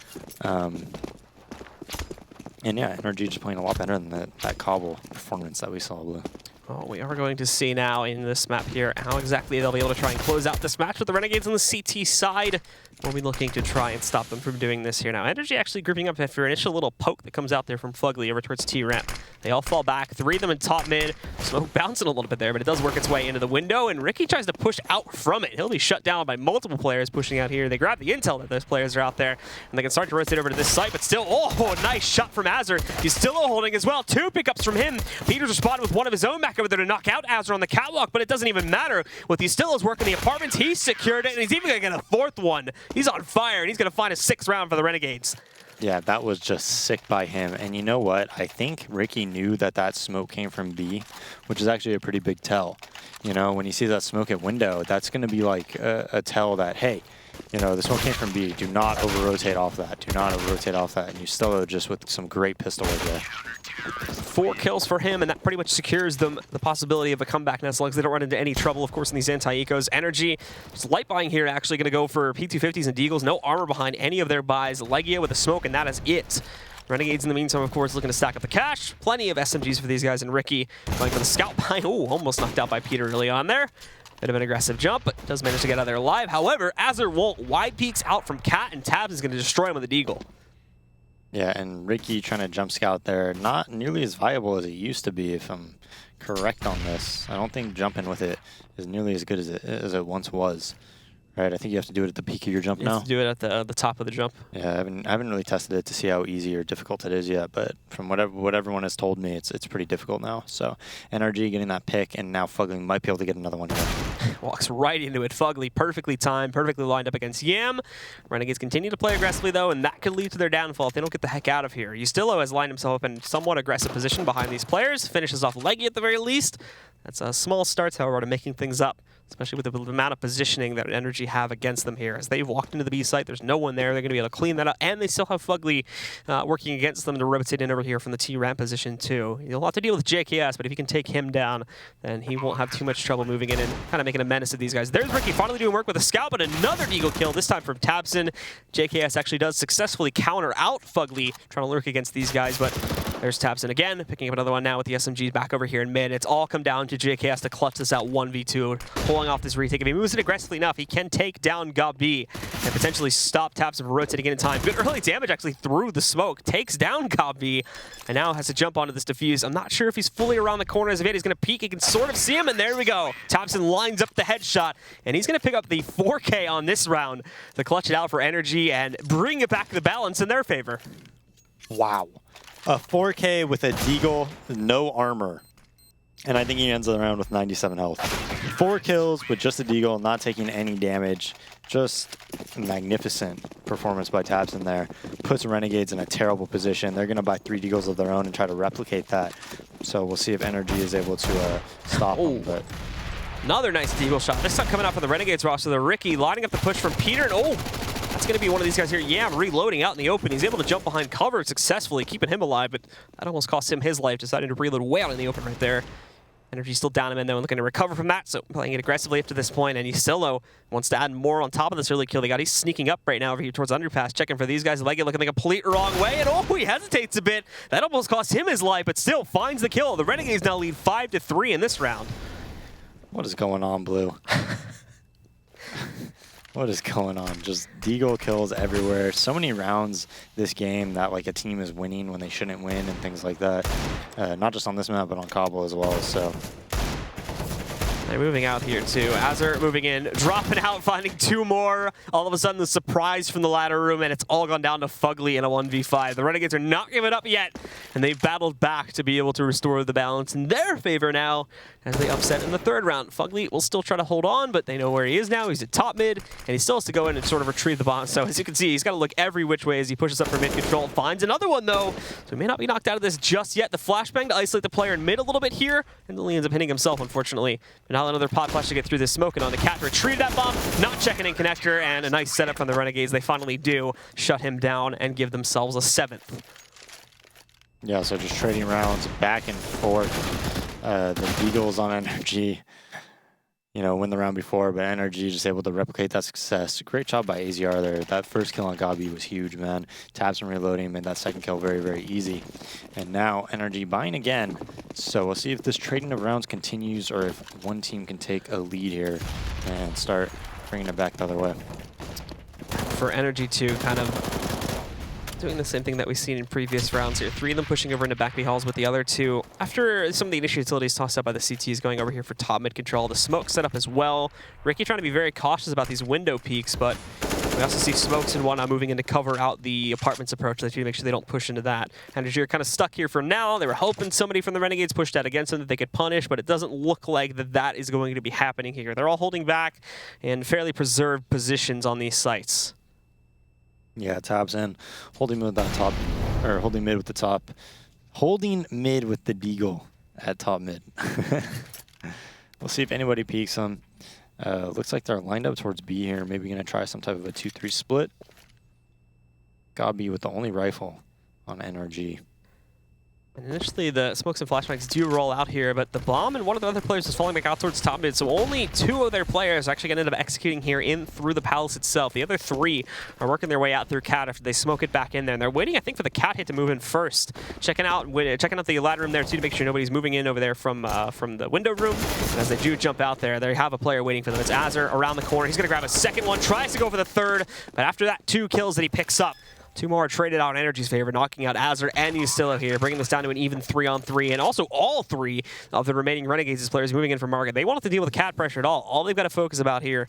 And yeah, NRG just playing a lot better than that Cobble performance that we saw, Blue. Well, we are going to see now in this map here how exactly they'll be able to try and close out this match with the Renegades on the CT side. We'll be looking to try and stop them from doing this here now. NRG actually grouping up after an initial little poke that comes out there from Fugly over towards T-Ramp. They all fall back, 3 of them in top mid. Smoke bouncing a little bit there, but it does work its way into the window, and Ricky tries to push out from it. He'll be shut down by multiple players pushing out here. They grab the intel that those players are out there, and they can start to rotate over to this site, but still, oh, nice shot from Azur. He's still holding as well. 2 pickups from him. Peter's responded with one of his own back over there to knock out Azur on the catwalk, but it doesn't even matter. With these still is working the apartments, he's secured it, and he's even going to get a 4th one. He's on fire, and he's going to find a 6th round for the Renegades. Yeah, that was just sick by him. And you know what? I think Ricky knew that that smoke came from B, which is actually a pretty big tell. You know, when you see that smoke at window, that's going to be like a tell that, hey, you know, the smoke came from B. Do not over-rotate off that. Do not over-rotate off that. And you still just with some great pistol work there. 4 kills for him, and that pretty much secures them the possibility of a comeback now, as long as they don't run into any trouble, of course, in these anti-ecos. NRG, just light buying here, actually going to go for P250s and Deagles. No armor behind any of their buys. Legia with a smoke, and that is it. Renegades, in the meantime, of course, looking to stack up the cash. Plenty of SMGs for these guys, and Ricky going for the scout buy. Oh, almost knocked out by Peter early on there. Bit of an aggressive jump, but does manage to get out of there alive. However, Azur won't. Wide peeks out from Cat, and Tabs is going to destroy him with the Deagle. Yeah, and Ricky trying to jump scout there, not nearly as viable as it used to be, if I'm correct on this. I don't think jumping with it is nearly as good as it once was. Right, I think you have to do it at the peak of your jump now. You have to do it at the top of the jump. Yeah, I haven't really tested it to see how easy or difficult it is yet, but from what everyone has told me, it's pretty difficult now. So NRG getting that pick, and now Fugly might be able to get another one here. Walks right into it. Fugly, perfectly timed, perfectly lined up against Yam. Renegades continue to play aggressively, though, and that could lead to their downfall if they don't get the heck out of here. Ustillo has lined himself up in somewhat aggressive position behind these players, finishes off Leggy at the very least. That's a small start, however, to making things up, especially with the amount of positioning that NRG have against them here. As they've walked into the B site, there's no one there. They're going to be able to clean that up, and they still have Fugly working against them to rotate in over here from the T-ramp position, too. You'll have to deal with JKS, but if you can take him down, then he won't have too much trouble moving in and kind of making a menace of these guys. There's Ricky finally doing work with a scout, but another Deagle kill, this time from Tabson. JKS actually does successfully counter out Fugly, trying to lurk against these guys, but there's Tabson again, picking up another one now with the SMG back over here in mid. It's all come down to JKS to clutch this out 1v2, pulling off this retake. If he moves it aggressively enough, he can take down Gabi and potentially stop Tabson from rotating in time. Good early damage actually through the smoke, takes down Gabi, and now has to jump onto this defuse. I'm not sure if he's fully around the corner as of yet. He's going to peek, he can sort of see him, and there we go. Tabson lines up the headshot, and he's going to pick up the 4K on this round to clutch it out for NRG and bring it back to the balance in their favor. Wow. A 4K with a Deagle, no armor. And I think he ends the round with 97 health. 4 kills with just a Deagle, not taking any damage. Just magnificent performance by Tabson there. Puts Renegades in a terrible position. They're going to buy 3 Deagles of their own and try to replicate that. So we'll see if NRG is able to stop them. But another nice Deagle shot. This time coming out for the Renegades roster. The Ricky lining up the push from Peter, and that's going to be one of these guys here. Yeah, reloading out in the open. He's able to jump behind cover successfully, keeping him alive, but that almost cost him his life, deciding to reload way out in the open right there. NRG still down him in, though, and looking to recover from that, so playing it aggressively up to this point, and Ustillo wants to add more on top of this early kill they got. He's sneaking up right now over here towards underpass, checking for these guys. Leggett looking the complete wrong way, and he hesitates a bit. That almost cost him his life, but still finds the kill. The Renegades now lead 5-3 in this round. What is going on, Blue? What is going on? Just Deagle kills everywhere. So many rounds this game that like a team is winning when they shouldn't win and things like that. Not just on this map, but on Cobble as well. So they're moving out here too. Azur moving in, dropping out, finding 2 more. All of a sudden, the surprise from the ladder room, and it's all gone down to Fugly in a 1v5. The Renegades are not giving up yet, and they've battled back to be able to restore the balance in their favor now as they upset in the 3rd round. Fugly will still try to hold on, but they know where he is now. He's at top mid, and he still has to go in and sort of retrieve the bomb. So as you can see, he's got to look every which way as he pushes up for mid control. Finds another one, though, so he may not be knocked out of this just yet. The flashbang to isolate the player in mid a little bit here, and then he ends up hitting himself, unfortunately. now another pod flash to get through this smoke, and on the cat to retrieve that bomb, not checking in connector, and a nice setup from the Renegades. They finally do shut him down and give themselves a 7th. Yeah, so just trading rounds back and forth. The Eagles on NRG, you know, win the round before, but NRG just able to replicate that success. Great job by AZR there. That first kill on Gabi was huge, man. Tabs and reloading made that second kill very, very easy. And now NRG buying again. So we'll see if this trading of rounds continues or if one team can take a lead here and start bringing it back the other way. For NRG to kind of doing the same thing that we've seen in previous rounds here. 3 of them pushing over into back B halls with the other 2. After some of the initial utilities tossed up by the CTs going over here for top mid control, the smoke set up as well. Ricky trying to be very cautious about these window peaks, but we also see smokes and whatnot moving in to cover out the apartments approach to make sure they don't push into that. NRG are kind of stuck here for now. They were hoping somebody from the Renegades pushed out against them that they could punish, but it doesn't look like that is going to be happening here. They're all holding back in fairly preserved positions on these sites. Yeah, Tabs in, holding mid with that top, or holding mid with the top, holding mid with the Deagle at top mid. We'll see if anybody peeks them. Looks like they're lined up towards B here. Maybe gonna try some type of a 2-3 split. Gabi with the only rifle on NRG. And initially, the smokes and flashbangs do roll out here, but the bomb and one of the other players is falling back out towards top mid, so only 2 of their players are actually going to end up executing here in through the palace itself. The other 3 are working their way out through cat after they smoke it back in there, and they're waiting, I think, for the cat hit to move in first. Checking out the ladder room there, too, to make sure nobody's moving in over there from the window room. And as they do jump out there, they have a player waiting for them. It's Azur around the corner. He's going to grab a second one, tries to go for the third, but after that, 2 kills that he picks up. 2 more traded out in NRG's favor, knocking out Azur and Ustilo here, bringing this down to an even 3-on-3. And also all 3 of the remaining Renegades players moving in from market. They won't have to deal with the cat pressure at all. All they've got to focus about here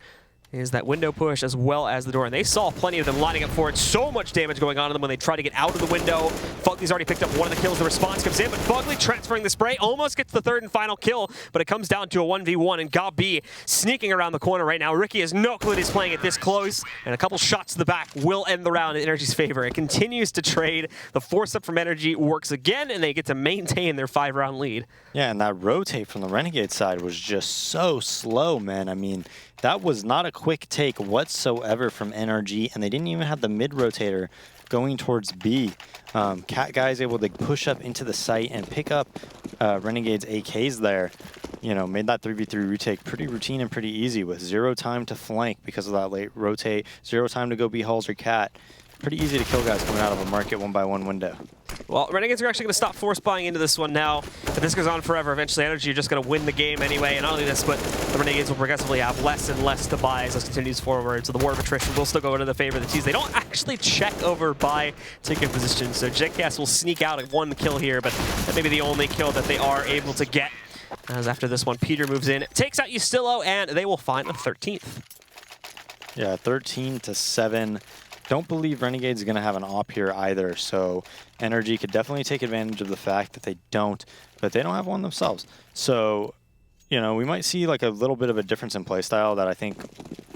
is that window push as well as the door. And they saw plenty of them lining up for it. So much damage going on to them when they try to get out of the window. Fugly's already picked up one of the kills. The response comes in, but Fugly transferring the spray almost gets the 3rd and final kill, but it comes down to a 1v1, and Gabi sneaking around the corner right now. Ricky has no clue that he's playing it this close, and a couple shots to the back will end the round in NRG's favor. It continues to trade. The force up from NRG works again, and they get to maintain their 5-round lead. Yeah, and that rotate from the Renegade side was just so slow, man. I mean, that was not a quick take whatsoever from NRG, and they didn't even have the mid-rotator going towards B. Cat guys able to push up into the site and pick up Renegade's AKs there. You know, made that 3v3 retake pretty routine and pretty easy with 0 time to flank because of that late rotate, 0 time to go B halls or cat. Pretty easy to kill guys coming out of a market 1-by-1 window. Well, Renegades are actually going to stop force buying into this one now. If this goes on forever, eventually NRG are just going to win the game anyway. And not only this, but the Renegades will progressively have less and less to buy as this continues forward. So the war of attrition will still go into the favor of the T's. They don't actually check over buy ticket position. So JKS will sneak out at 1 kill here, but that may be the only kill that they are able to get. As after this one, Peter moves in, takes out Ustilo, and they will find the 13th. Yeah, 13-7. Don't believe Renegades is going to have an op here either, so NRG could definitely take advantage of the fact that they don't, but they don't have one themselves. So, you know, we might see like a little bit of a difference in playstyle that I think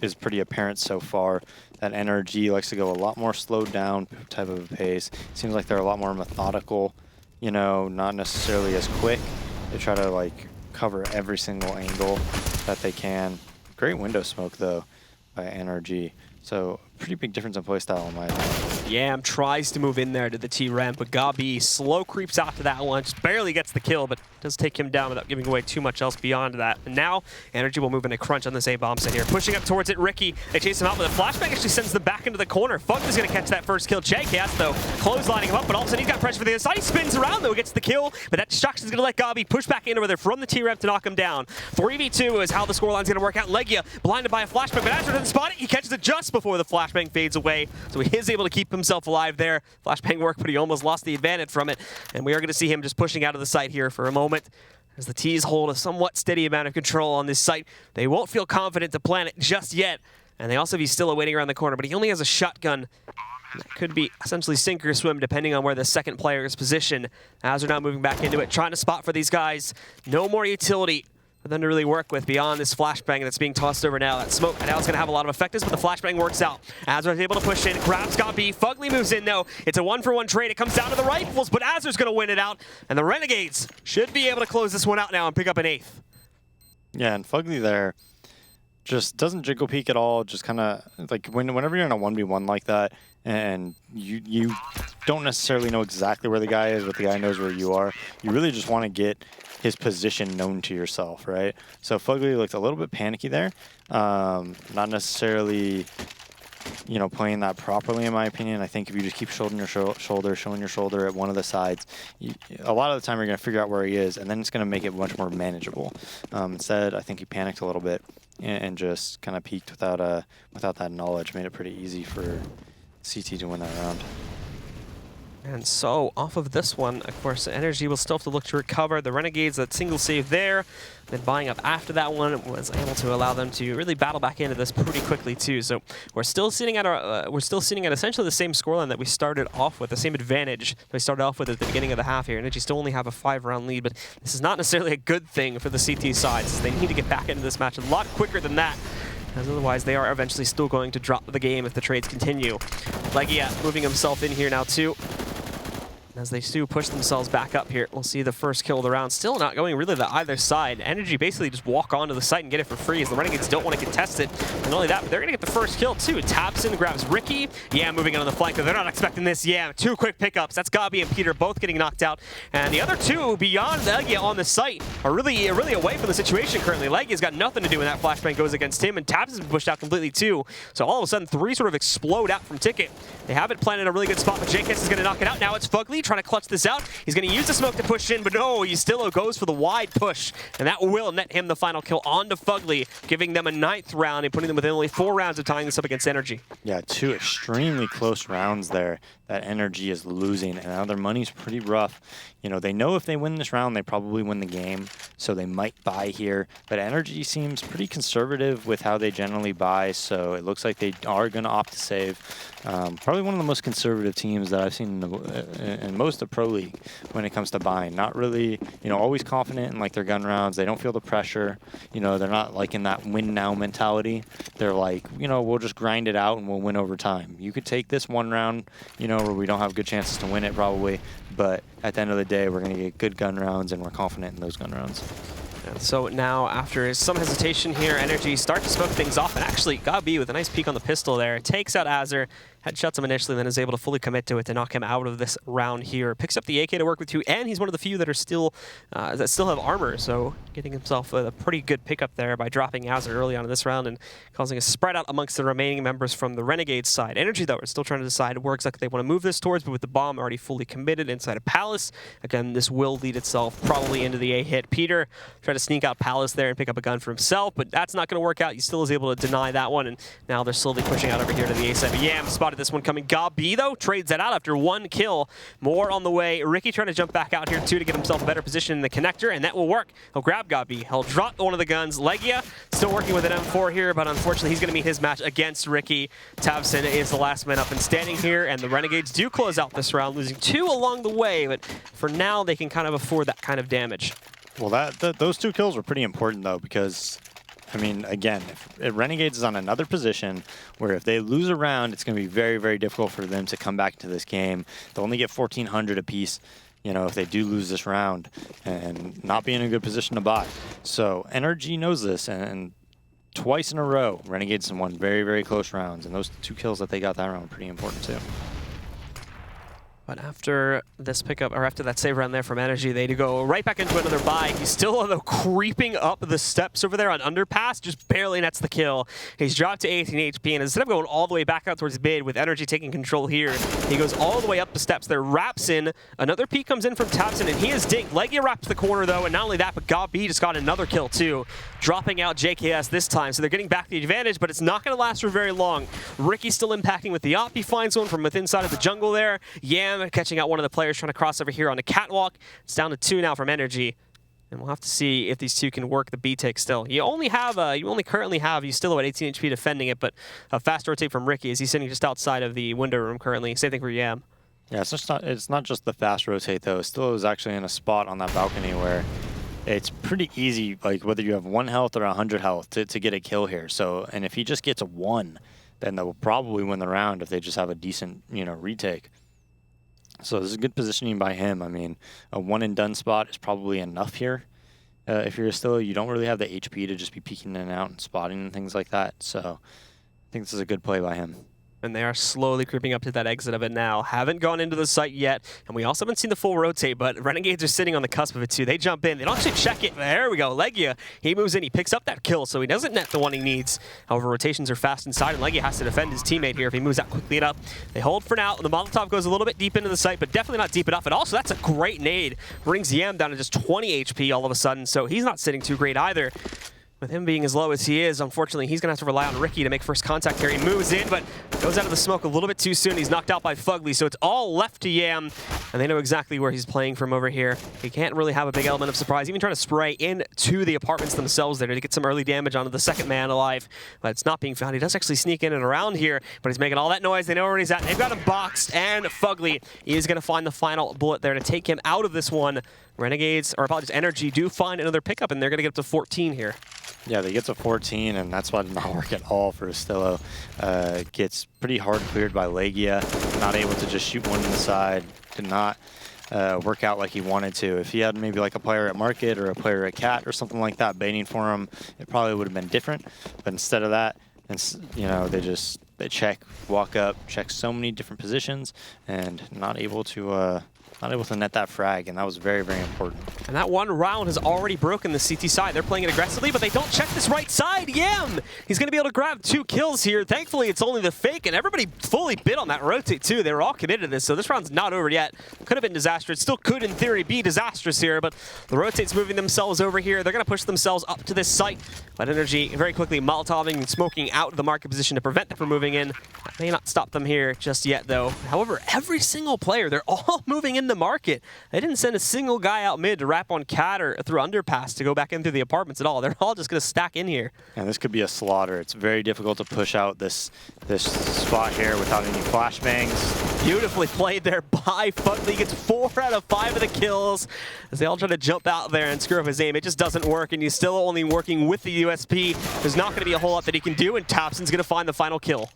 is pretty apparent so far, that NRG likes to go a lot more slowed down type of a pace. Seems like they're a lot more methodical, you know, not necessarily as quick. They try to like cover every single angle that they can. Great window smoke though by NRG. So pretty big difference in playstyle in my opinion. Yam tries to move in there to the T ramp, but Gabi slow creeps out to that one, just barely gets the kill, but does take him down without giving away too much else beyond that. And now NRG will move in a crunch on this A-bomb set here, pushing up towards it. Ricky, they chase him out, but the flashbang actually sends them back into the corner. Funk is going to catch that first kill. JKS though, clotheslining him up, but all of a sudden he's got pressure for the other side. He spins around though, gets the kill, but that distraction is going to let Gabi push back into there from the T ramp to knock him down. 3v2 is how the scoreline's going to work out. Legia blinded by a flashbang, but Azur doesn't spot it. He catches it just before the flashbang fades away, so he is able to keep himself alive there. Flashbang work, but he almost lost the advantage from it, and we are going to see him just pushing out of the site here for a moment as the T's hold a somewhat steady amount of control on this site. They won't feel confident to plant it just yet, and they also be still waiting around the corner, but he only has a shotgun. That could be essentially sink or swim depending on where the second player is positioned. Azur now moving back into it, trying to spot for these guys. No more utility for them to really work with beyond this flashbang that's being tossed over now. That smoke now is going to have a lot of effectiveness, but the flashbang works out. Azur is able to push in, grabs Gabi, Fugly moves in though. It's a 1-for-1 trade. It comes down to the rifles, but Azur's going to win it out, and the Renegades should be able to close this one out now and pick up an 8th. Yeah, and Fugly there just doesn't jiggle peek at all. Just kind of like whenever you're in a 1v1 like that, and you don't necessarily know exactly where the guy is, but the guy knows where you are. You really just want to get his position known to yourself, right? So Fugly looked a little bit panicky there. Not necessarily, playing that properly, in my opinion. I think if you just keep showing your shoulder at one of the sides, a lot of the time you're going to figure out where he is, and then it's going to make it much more manageable. Instead, I think he panicked a little bit and just kind of peeked without that knowledge. Made it pretty easy for CT to win that round. And so, off of this one, of course, NRG will still have to look to recover. The Renegades, that single save there, then buying up after that one was able to allow them to really battle back into this pretty quickly too. So we're still sitting at essentially the same scoreline that we started off with, the same advantage that we started off with at the beginning of the half here. NRG still only have a 5-round lead, but this is not necessarily a good thing for the CT sides. They need to get back into this match a lot quicker than that, as otherwise they are eventually still going to drop the game if the trades continue. Legia moving himself in here now too. As they do push themselves back up here, we'll see the first kill of the round. Still not going really to either side. NRG basically just walk onto the site and get it for free, as the Renegades don't want to contest it. And not only that, but they're going to get the first kill too. Tabson grabs Ricky. Yeah, moving in on the flank, but they're not expecting this. Yeah, 2 quick pickups. That's Gabi and Peter both getting knocked out. And the other 2 beyond Legia on the site are really away from the situation currently. Legia's got nothing to do when that flashbang goes against him, and Tabson's been pushed out completely too. So all of a sudden, 3 sort of explode out from Ticket. They have it planted in a really good spot, but JKS is going to knock it out. Now it's Fugly trying to clutch this out. He's going to use the smoke to push in, but no, he still goes for the wide push, and that will net him the final kill onto Fugly, giving them a 9th round and putting them within only 4 rounds of tying this up against NRG. Yeah, 2 extremely close rounds there that NRG is losing, and now their money's pretty rough. They know if they win this round, they probably win the game, so they might buy here. But NRG seems pretty conservative with how they generally buy, so it looks like they are going to opt to save. Probably one of the most conservative teams that I've seen in most of Pro League when it comes to buying. Not really, always confident in their gun rounds. They don't feel the pressure. They're not in that win now mentality. They're like, we'll just grind it out and we'll win over time. You could take this one round, where we don't have good chances to win it probably, but at the end of the day, we're going to get good gun rounds, and we're confident in those gun rounds. And so now, after some hesitation here, NRG start to smoke things off, and actually Gabi with a nice peek on the pistol there, takes out Azur, headshots him initially, then is able to fully commit to it to knock him out of this round here. Picks up the AK to work with too, and he's one of the few that are still have armor, so getting himself a pretty good pickup there by dropping Azur early on in this round and causing a spread out amongst the remaining members from the Renegades side. NRG, though, are still trying to decide where exactly they want to move this towards, but with the bomb already fully committed inside of Palace, again, this will lead itself probably into the A hit. Peter tried to sneak out Palace there and pick up a gun for himself, but that's not going to work out. He still is able to deny that one, and now they're slowly pushing out over here to the A7. Yeah, spotted this one coming. Gabi, though, trades that out after 1 kill. More on the way. Ricky trying to jump back out here, too, to get himself a better position in the connector, and that will work. He'll grab Gabi. He'll drop one of the guns. Legia still working with an M4 here, but unfortunately, he's going to meet his match against Ricky. Tabson is the last man up and standing here, and the Renegades do close out this round, losing 2 along the way, but for now, they can kind of afford that kind of damage. Well, those 2 kills were pretty important, though, because again, if Renegades is on another position where if they lose a round, it's going to be very, very difficult for them to come back to this game. They'll only get 1,400 apiece, if they do lose this round and not be in a good position to buy. So NRG knows this, and twice in a row, Renegades won very, very close rounds, and those 2 kills that they got that round were pretty important too. But after this pickup, or after that save round there from NRG, they go right back into another buy. He's still though creeping up the steps over there on underpass, just barely nets the kill. He's dropped to 18 HP, and instead of going all the way back out towards mid with NRG taking control here, he goes all the way up the steps there, wraps in. Another peek comes in from Tabson, and he is dinked. Legia wraps the corner though, and not only that, but Gabi just got another kill too, dropping out JKS this time. So they're getting back the advantage, but it's not going to last for very long. Ricky's still impacting with the op. He finds one from within side of the jungle there. Yam catching out one of the players trying to cross over here on the catwalk. It's down to 2 now from NRG, and we'll have to see if these 2 can work the B take still. You currently have you still at 18 HP defending it, but a fast rotate from Ricky as he's sitting just outside of the window room currently. Same thing for Yam. Yeah, it's not just the fast rotate though. Still is actually in a spot on that balcony where it's pretty easy, whether you have 1 health or 100 health, to get a kill here. So, and if he just gets a 1, then they'll probably win the round if they just have a decent, retake. So this is good positioning by him. A 1 and done spot is probably enough here. if you're still, you don't really have the HP to just be peeking in and out and spotting and things like that. So I think this is a good play by him. And they are slowly creeping up to that exit of it now. Haven't gone into the site yet. And we also haven't seen the full rotate, but Renegades are sitting on the cusp of it too. They jump in. They don't actually check it. There we go. Legia, he moves in. He picks up that kill, so he doesn't net the one he needs. However, rotations are fast inside, and Legia has to defend his teammate here if he moves out quickly enough. They hold for now. The Molotov goes a little bit deep into the site, but definitely not deep enough. And also, that's a great nade. Brings Yam down to just 20 HP all of a sudden, so he's not sitting too great either. With him being as low as he is, unfortunately, he's going to have to rely on Ricky to make first contact here. He moves in, but goes out of the smoke a little bit too soon. He's knocked out by Fugly, so it's all left to Yam, and they know exactly where he's playing from over here. He can't really have a big element of surprise, even trying to spray into the apartments themselves there to get some early damage onto the second man alive, but it's not being found. He does actually sneak in and around here, but he's making all that noise. They know where he's at. They've got him boxed, and Fugly is going to find the final bullet there to take him out of this one. Renegades, or apologies, NRG do find another pickup, and they're going to get up to 14 here. Yeah, they get to 14, and that's why it did not work at all for Estillo. Gets pretty hard cleared by Legia, not able to just shoot one inside. Did not work out like he wanted to. If he had maybe like a player at Market or a player at Cat or something like that baiting for him, it probably would have been different. But instead of that, you know, they check, walk up, check so many different positions, and not able to net that frag, and that was very, very important. And that one round has already broken the CT side. They're playing it aggressively, but they don't check this right side. Yam! He's going to be able to grab 2 kills here. Thankfully, it's only the fake, and everybody fully bid on that rotate, too. They were all committed to this, so this round's not over yet. Could have been disastrous. Still could, in theory, be disastrous here, but the rotate's moving themselves over here. They're going to push themselves up to this site. But NRG very quickly Molotoving and smoking out of the market position to prevent them from moving in. That may not stop them here just yet, though. However, every single player, they're all moving in the market. They didn't send a single guy out mid to wrap on Cat or through underpass to go back in through the apartments at all. They're all just going to stack in here. And this could be a slaughter. It's very difficult to push out this spot here without any flashbangs. Beautifully played there by Fugly. He gets 4 out of 5 of the kills as they all try to jump out there and screw up his aim. It just doesn't work, and he's still only working with the USP. There's not going to be a whole lot that he can do, and Tapson's going to find the final kill.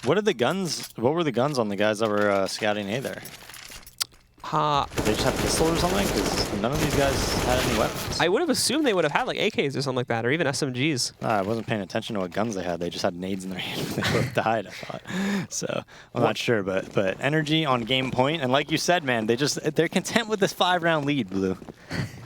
What were the guns on the guys that were scouting A there? Did they just have pistols or something? Because none of these guys had any weapons. I would have assumed they would have had like AKs or something like that, or even SMGs. I wasn't paying attention to what guns they had. They just had nades in their hand when they both died, I thought. So I'm not sure, but NRG on game point, and like you said, man, they're content with this 5-round lead, Blue.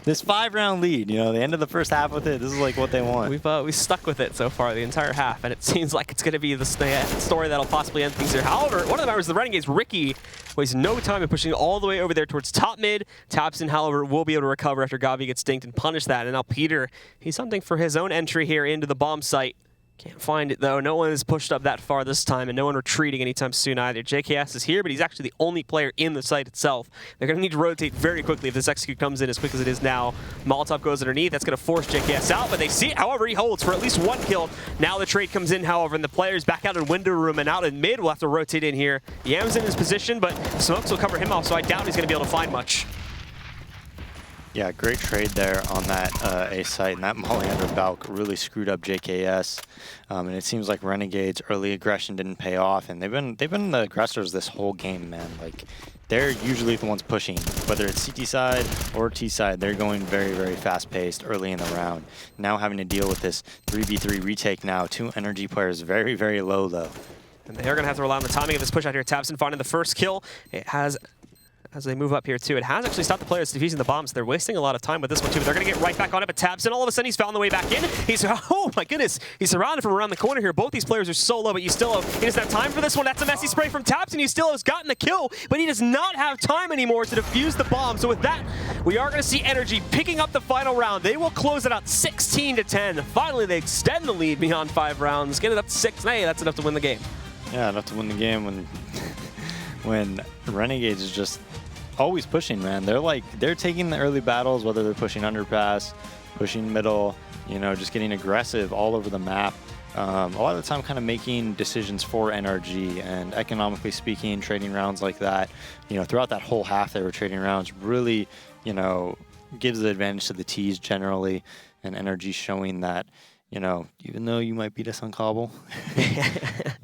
This 5-round lead, you know, they ended the first half with it. This is like what they want. We've stuck with it so far the entire half, and it seems like it's going to be the story that'll possibly end things here. However, one of the members of the Renegades, Ricky, wastes no time in pushing all the way over there towards top mid. Tapson, however, will be able to recover after Gavi gets dinked and punish that. And now Peter, he's hunting for his own entry here into the bomb site. Can't find it, though. No one has pushed up that far this time, and no one retreating anytime soon either. JKS is here, but he's actually the only player in the site itself. They're going to need to rotate very quickly if this execute comes in as quick as it is now. Molotov goes underneath. That's going to force JKS out, but they see it. However, he holds for at least 1 kill. Now the trade comes in, however, and the players back out in window room and out in mid will have to rotate in here. Yam's in his position, but smokes will cover him off, so I doubt he's going to be able to find much. Yeah, great trade there on that A site, and that Molly under Balk really screwed up JKS. And it seems like Renegades' early aggression didn't pay off, and they've been the aggressors this whole game, man. Like, they're usually the ones pushing, whether it's CT side or T side. They're going very, very fast-paced early in the round. Now having to deal with this 3v3 retake now, 2 NRG players very, very low though. And they are going to have to rely on the timing of this push out here. Tapson finding the first kill. It has, as they move up here too, it has actually stopped the players defusing the bombs. They're wasting a lot of time with this one too, but they're going to get right back on it. But Tapson, all of a sudden, he's found the way back in. He's, oh my goodness, he's surrounded from around the corner here. Both these players are so low, but he doesn't have time for this one. That's a messy spray from Tapson. He still has gotten the kill, but he does not have time anymore to defuse the bomb. So with that, we are going to see NRG picking up the final round. They will close it out 16-10. Finally, they extend the lead beyond 5 rounds, get it up to 6. Hey, that's enough to win the game. Yeah, enough to win the game when Renegades is just always pushing, man. They're taking the early battles, whether they're pushing underpass, pushing middle, you know, just getting aggressive all over the map. A lot of the time kind of making decisions for NRG, and economically speaking, trading rounds like that, you know, throughout that whole half they were trading rounds really, you know, gives the advantage to the T's generally, and NRG showing that, you know, even though you might beat us on Cobble,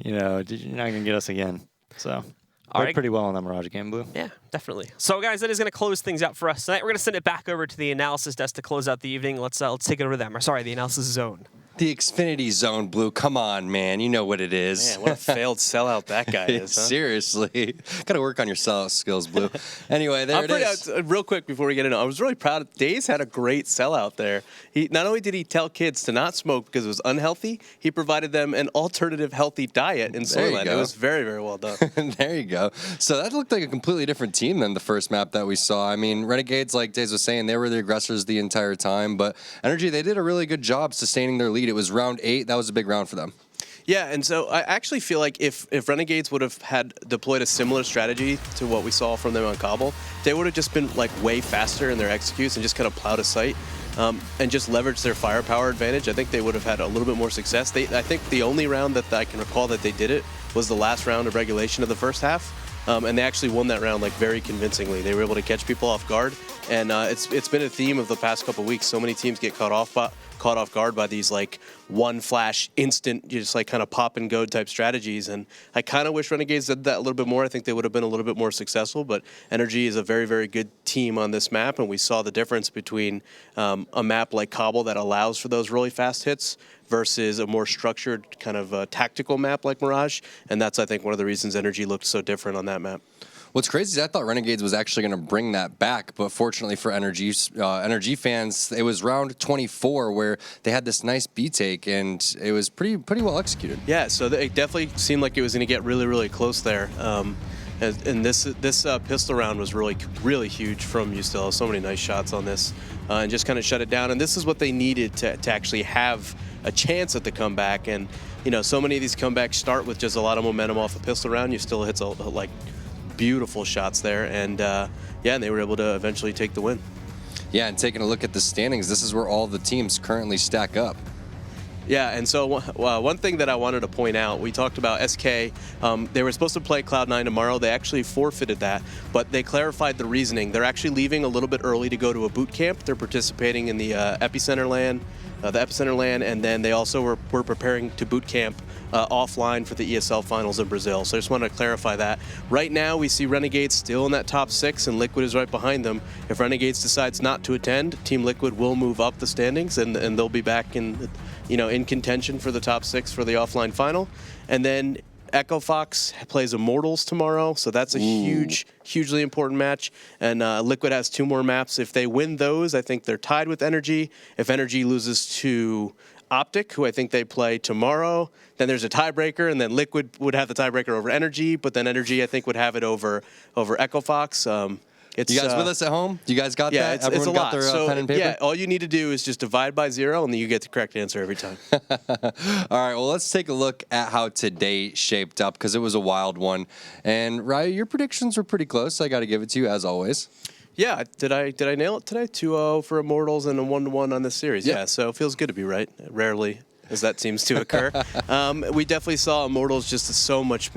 you know, you're not going to get us again. So All Played right. pretty well in that Mirage game, Blue. Yeah, definitely. So, guys, that is going to close things out for us tonight. We're going to send it back over to the analysis desk to close out the evening. Let's take it over to them. Or, sorry, the analysis zone. The Xfinity Zone, Blue. Come on, man. You know what it is. Man, what a failed sellout that guy is, huh? Seriously. Got to work on your sellout skills, Blue. Anyway, there it is. Real quick before we get into it, I was really proud. Daze had a great sellout there. Not only did he tell kids to not smoke because it was unhealthy, he provided them an alternative healthy diet in There you Soylent. go. It was very, very well done. There you go. So that looked like a completely different team than the first map that we saw. I mean, Renegades, like Daze was saying, they were the aggressors the entire time. But NRG, they did a really good job sustaining their lead. It was round 8. That was a big round for them. Yeah, and so I actually feel like if Renegades would have had deployed a similar strategy to what we saw from them on Cobble, they would have just been like way faster in their executes and just kind of plowed a site and just leveraged their firepower advantage. I think they would have had a little bit more success. I think the only round that I can recall that they did it was the last round of regulation of the first half. And they actually won that round like very convincingly. They were able to catch people off guard, and it's been a theme of the past couple weeks. So many teams get caught off guard by these like one flash instant, just like kind of pop and go type strategies. And I kind of wish Renegades did that a little bit more. I think they would have been a little bit more successful. But NRG is a very, very good team on this map, and we saw the difference between a map like Cobble that allows for those really fast hits versus a more structured kind of tactical map like Mirage. And that's, I think, one of the reasons NRG looked so different on that map. What's crazy is I thought Renegades was actually going to bring that back, but fortunately for NRG fans, it was round 24 where they had this nice B take, and it was pretty well executed. Yeah, so it definitely seemed like it was going to get really, really close there. And this pistol round was really huge from Ustil. So many nice shots on this, and just kind of shut it down. And this is what they needed to actually have a chance at the comeback. And you know, so many of these comebacks start with just a lot of momentum off a pistol round. Ustil hits like beautiful shots there, and and they were able to eventually take the win. Yeah, and taking a look at the standings, this is where all the teams currently stack up. Yeah, and so one thing that I wanted to point out, we talked about SK. They were supposed to play Cloud9 tomorrow. They actually forfeited that, but they clarified the reasoning. They're actually leaving a little bit early to go to a boot camp. They're participating in the Epicenter LAN, and then they also were preparing to boot camp offline for the ESL finals in Brazil. So I just wanted to clarify that. Right now, we see Renegades still in that top 6, and Liquid is right behind them. If Renegades decides not to attend, Team Liquid will move up the standings, and they'll be back in contention for the top 6 for the offline final. And then Echo Fox plays Immortals tomorrow, so that's a hugely important match. And Liquid has 2 more maps. If they win those, I think they're tied with NRG. If NRG loses to Optic, who I think they play tomorrow, then there's a tiebreaker, and then Liquid would have the tiebreaker over NRG, but then NRG I think would have it over Echo Fox. You guys with us at home? You guys got that? Everyone it's a got lot. their Pen and paper? Yeah, all you need to do is just divide by 0, and then you get the correct answer every time. All right, well, let's take a look at how today shaped up, because it was a wild one. And Ryu, your predictions were pretty close. I got to give it to you, as always. Yeah, did I nail it today? 2-0 for Immortals and a 1-1 on this series. Yep. Yeah, so it feels good to be right. Rarely, as that seems to occur. We definitely saw Immortals just so much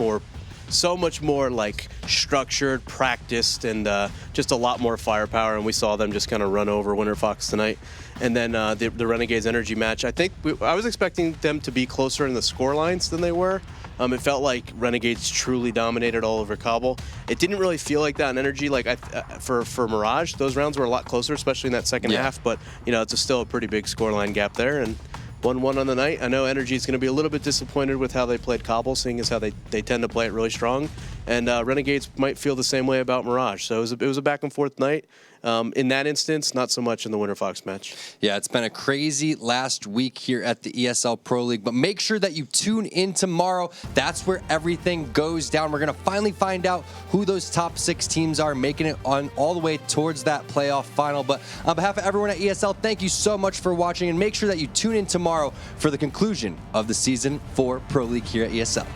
more like structured, practiced, and just a lot more firepower. And we saw them just kind of run over Winter Fox tonight. And then the Renegades NRG match, I was expecting them to be closer in the score lines than they were. It felt like Renegades truly dominated all over Cobble. It didn't really feel like that in NRG. Like for Mirage, those rounds were a lot closer, especially in that second half. But it's still a pretty big scoreline gap there. And 1-1 on the night. I know NRG is going to be a little bit disappointed with how they played Cobble, seeing as how they tend to play it really strong. And Renegades might feel the same way about Mirage. So it was a back and forth night. In that instance, not so much in the Winter Fox match. Yeah, it's been a crazy last week here at the ESL Pro League, but make sure that you tune in tomorrow. That's where everything goes down. We're going to finally find out who those top 6 teams are, making it on all the way towards that playoff final. But on behalf of everyone at ESL, thank you so much for watching, and make sure that you tune in tomorrow for the conclusion of the Season 4 Pro League here at ESL.